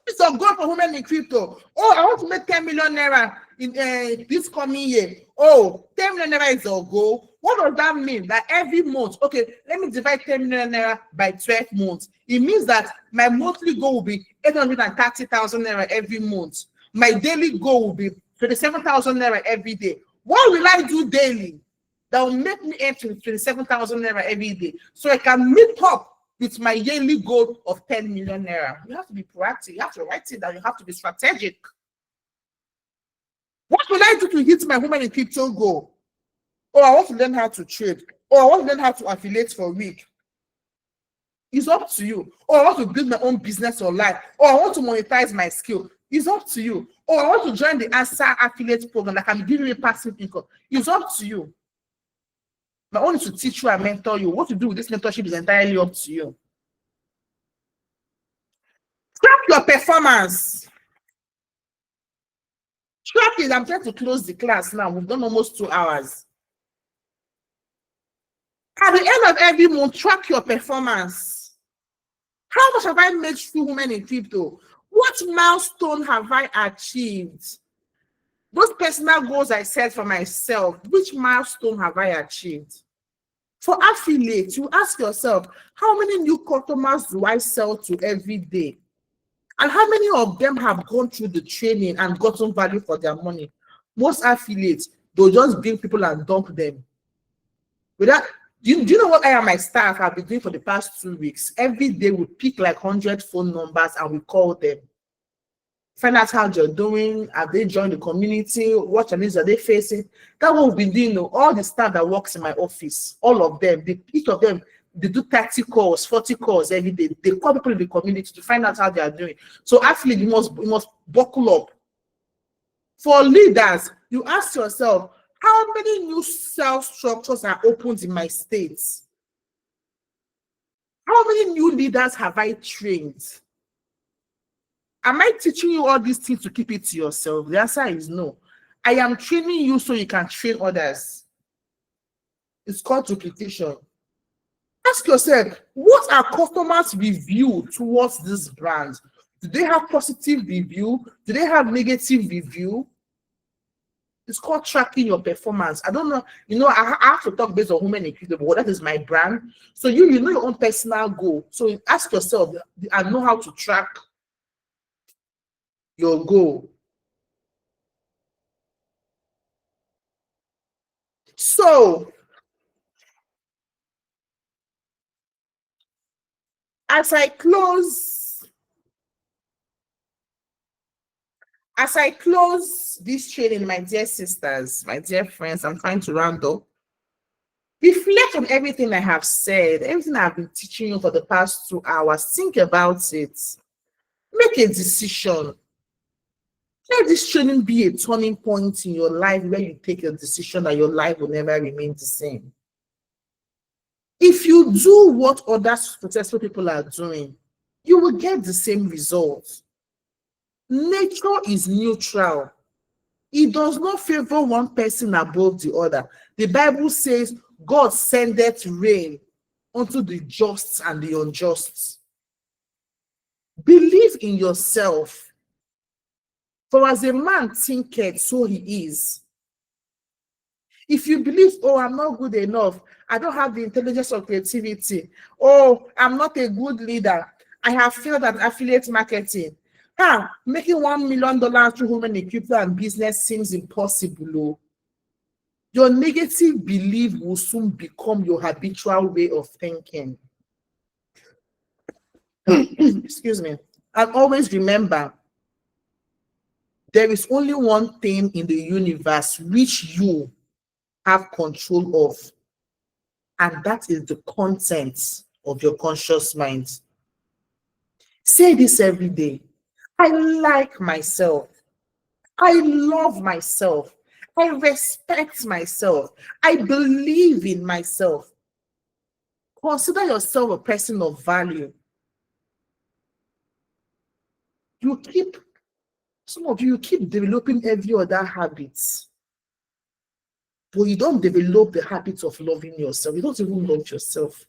It's a goal for women in crypto. Oh, I want to make 10 million naira in this coming year. Oh, 10 million naira is our goal. What does that mean? That every month, okay, let me divide 10 million naira by 12 months. It means that my monthly goal will be 830,000 naira every month. My daily goal will be 27,000 naira every day. What will I do daily that will make me earn 27,000 naira every day so I can meet up with my yearly goal of 10 million naira? You have to be proactive. You have to write it down. You have to be strategic. What will I do to hit my women in crypto goal? Oh, I want to learn how to trade. Oh, I want to learn how to affiliate for a week. It's up to you. Oh, I want to build my own business online. Oh, I want to monetize my skill. It's up to you. Oh, I want to join the ASA affiliate program that can give me passive income. It's up to you. My own is to teach you and mentor you. What to do with this mentorship is entirely up to you. Track your performance. Track it. I'm trying to close the class now. We've done almost 2 hours. At the end of every month, track your performance. How much have I made through women in crypto? What milestone have I achieved? Those personal goals I set for myself, which milestone have I achieved? For affiliates, you ask yourself, how many new customers do I sell to every day? And how many of them have gone through the training and gotten value for their money? Most affiliates, they'll just bring people and dump them. Without, do you know what I and my staff have been doing for the past 2 weeks? Every day we pick like 100 phone numbers and we call them. Find out how they're doing. Have they joined the community? What challenges are they facing? That's what we've been doing. All the staff that works in my office, all of them, each of them, they do 30 calls, 40 calls every day. They call people in the community to find out how they are doing. So actually, you must buckle up. For leaders, you ask yourself, how many new sales structures are opened in my state? How many new leaders have I trained? Am I teaching you all these things to keep it to yourself? The answer is no. I am training you so you can train others. It's called duplication. Ask yourself, what are customers' review towards this brand? Do they have positive review? Do they have negative review? It's called tracking your performance. I don't know, I have to talk based on women in crypto, but that is my brand. So you know your own personal goal. So ask yourself, I know how to track your goal. So as I close this training, my dear sisters, my dear friends, I'm trying to round up. Reflect on everything I have said, everything I've been teaching you for the past 2 hours. Think about it. Make a decision. Let this training be a turning point in your life where you take a decision that your life will never remain the same. If you do what other successful people are doing, you will get the same results. Nature is neutral. It does not favor one person above the other. The Bible says God sendeth rain unto the just and the unjust. Believe in yourself. For as a man thinketh, so he is. If you believe, oh, I'm not good enough, I don't have the intelligence or creativity, oh, I'm not a good leader, I have failed at affiliate marketing, making $1 million through women in crypto and business seems impossible. Oh. Your negative belief will soon become your habitual way of thinking. Excuse me. And always remember, there is only one thing in the universe which you have control of, and that is the content of your conscious mind. Say this every day. I like myself. I love myself. I respect myself. I believe in myself. Consider yourself a person of value. Some of you keep developing every other habit, but you don't develop the habit of loving yourself. You don't even love yourself.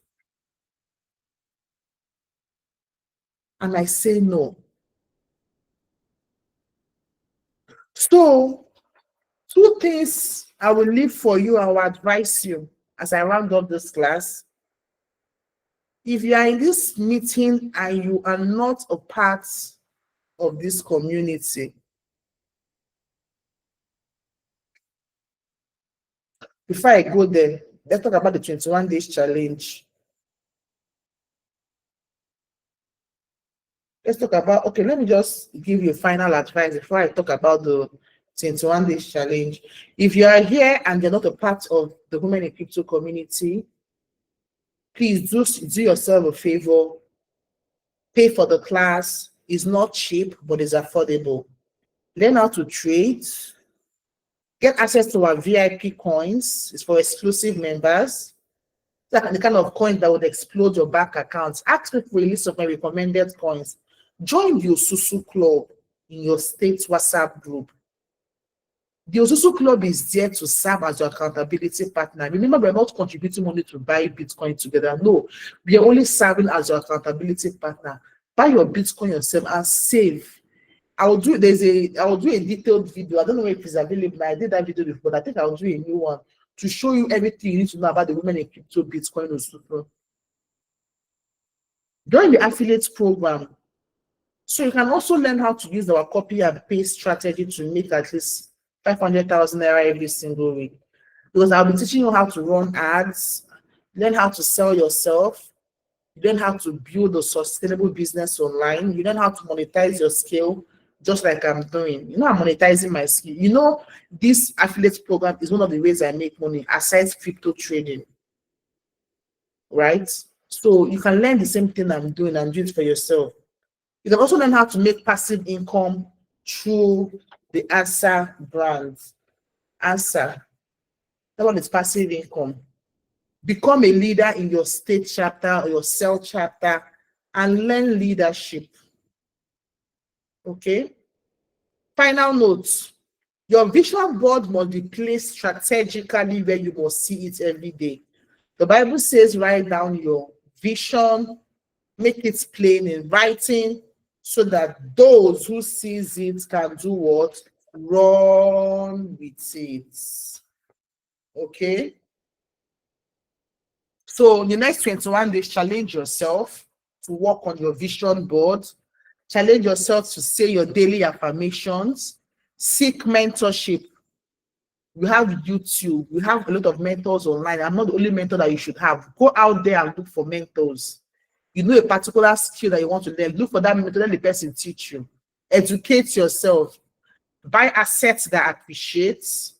And I say no. So, two things I will leave for you, I will advise you as I round up this class. If you are in this meeting and you are not a part of this community, before I go there, let's talk about the 21 days challenge. Let's talk about, okay, let me just give you final advice before I talk about the 21 days challenge. If you are here and you're not a part of the Women in Crypto community, please do yourself a favor. Pay for the class. It's not cheap, but it's affordable. Learn how to trade. Get access to our VIP coins. It's for exclusive members. It's like the kind of coins that would explode your bank accounts. Ask me for a list of my recommended coins. Join the Osusu Club in your state WhatsApp group. The Osusu Club is there to serve as your accountability partner. Remember, we're not contributing money to buy Bitcoin together. No, we are only serving as your accountability partner. Buy your Bitcoin yourself and save. I will do a detailed video. I don't know if it's available. I did that video before, but I think I'll do a new one to show you everything you need to know about the Women in Crypto Bitcoin Osusu. Join the affiliate program. So you can also learn how to use our copy and paste strategy to make at least 500,000 naira every single week. Because I'll be teaching you how to run ads, learn how to sell yourself, learn how to build a sustainable business online, you learn how to monetize your skill, just like I'm doing. You know, I'm monetizing my skill. You know, this affiliate program is one of the ways I make money aside crypto trading, right? So you can learn the same thing I'm doing and do it for yourself. You can also learn how to make passive income through the Answer brand. Answer. That one is passive income. Become a leader in your state chapter or your cell chapter and learn leadership. Okay? Final notes. Your vision board must be placed strategically where you must see it every day. The Bible says write down your vision, make it plain in writing, so that those who sees it can do what? Run with it. Okay? So the next 21 days, challenge yourself to work on your vision board. Challenge yourself to say your daily affirmations. Seek mentorship. We have YouTube. We have a lot of mentors online. I'm not the only mentor that you should have. Go out there and look for mentors. You know a particular skill that you want to learn, look for that mentor, let the person teach you. Educate yourself. Buy assets that appreciates.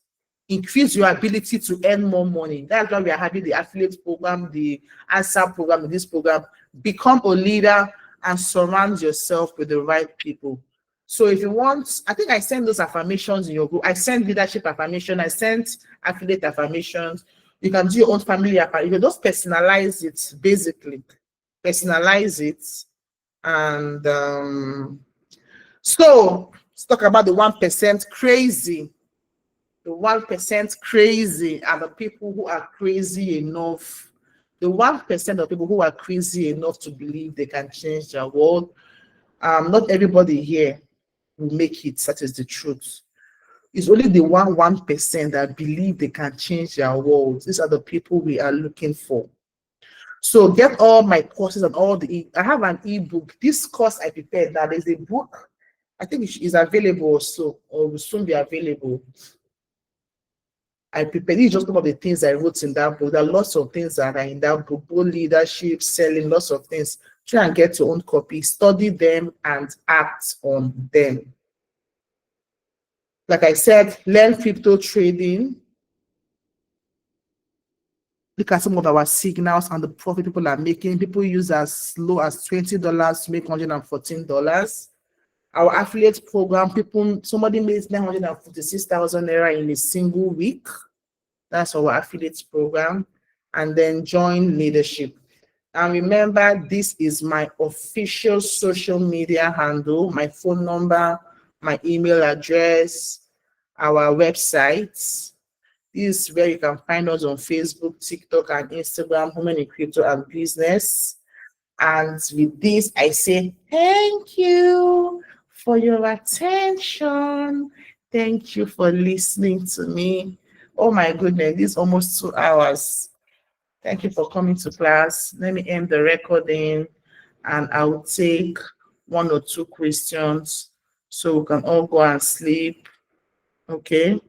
Increase your ability to earn more money. That's why we are having the affiliate program, the Answer program, this program. Become a leader and surround yourself with the right people. So if you want, I think I sent those affirmations in your group. I sent leadership affirmation. I sent affiliate affirmations. You can do your own family affirmation. You can just personalize it, basically. Personalize it. And so let's talk about the 1% crazy. The 1% crazy are the people who are crazy enough. The 1% of people who are crazy enough to believe they can change their world. Not everybody here will make it. That is the truth. It's only the 1% that believe they can change their world. These are the people we are looking for. So get all my courses and all I have an ebook. This course I prepared, now there's a book. I think it is available also, or will soon be available. I prepared. This is just some of the things I wrote in that book. There are lots of things that are in that book, both leadership, selling, lots of things. Try and get your own copy, study them, and act on them. Like I said, learn crypto trading. Look at some of our signals and the profit people are making. People use as low as $20 to make $114. Our affiliate program, somebody made 946,000 naira in a single week. That's our affiliate program. And then join leadership. And remember, this is my official social media handle, my phone number, my email address, our website. This is where you can find us on Facebook, TikTok, and Instagram, Women in Crypto and Business. And with this, I say thank you for your attention. Thank you for listening to me. Oh my goodness, this is almost 2 hours. Thank you for coming to class. Let me end the recording and I'll take 1 or 2 questions so we can all go and sleep. Okay.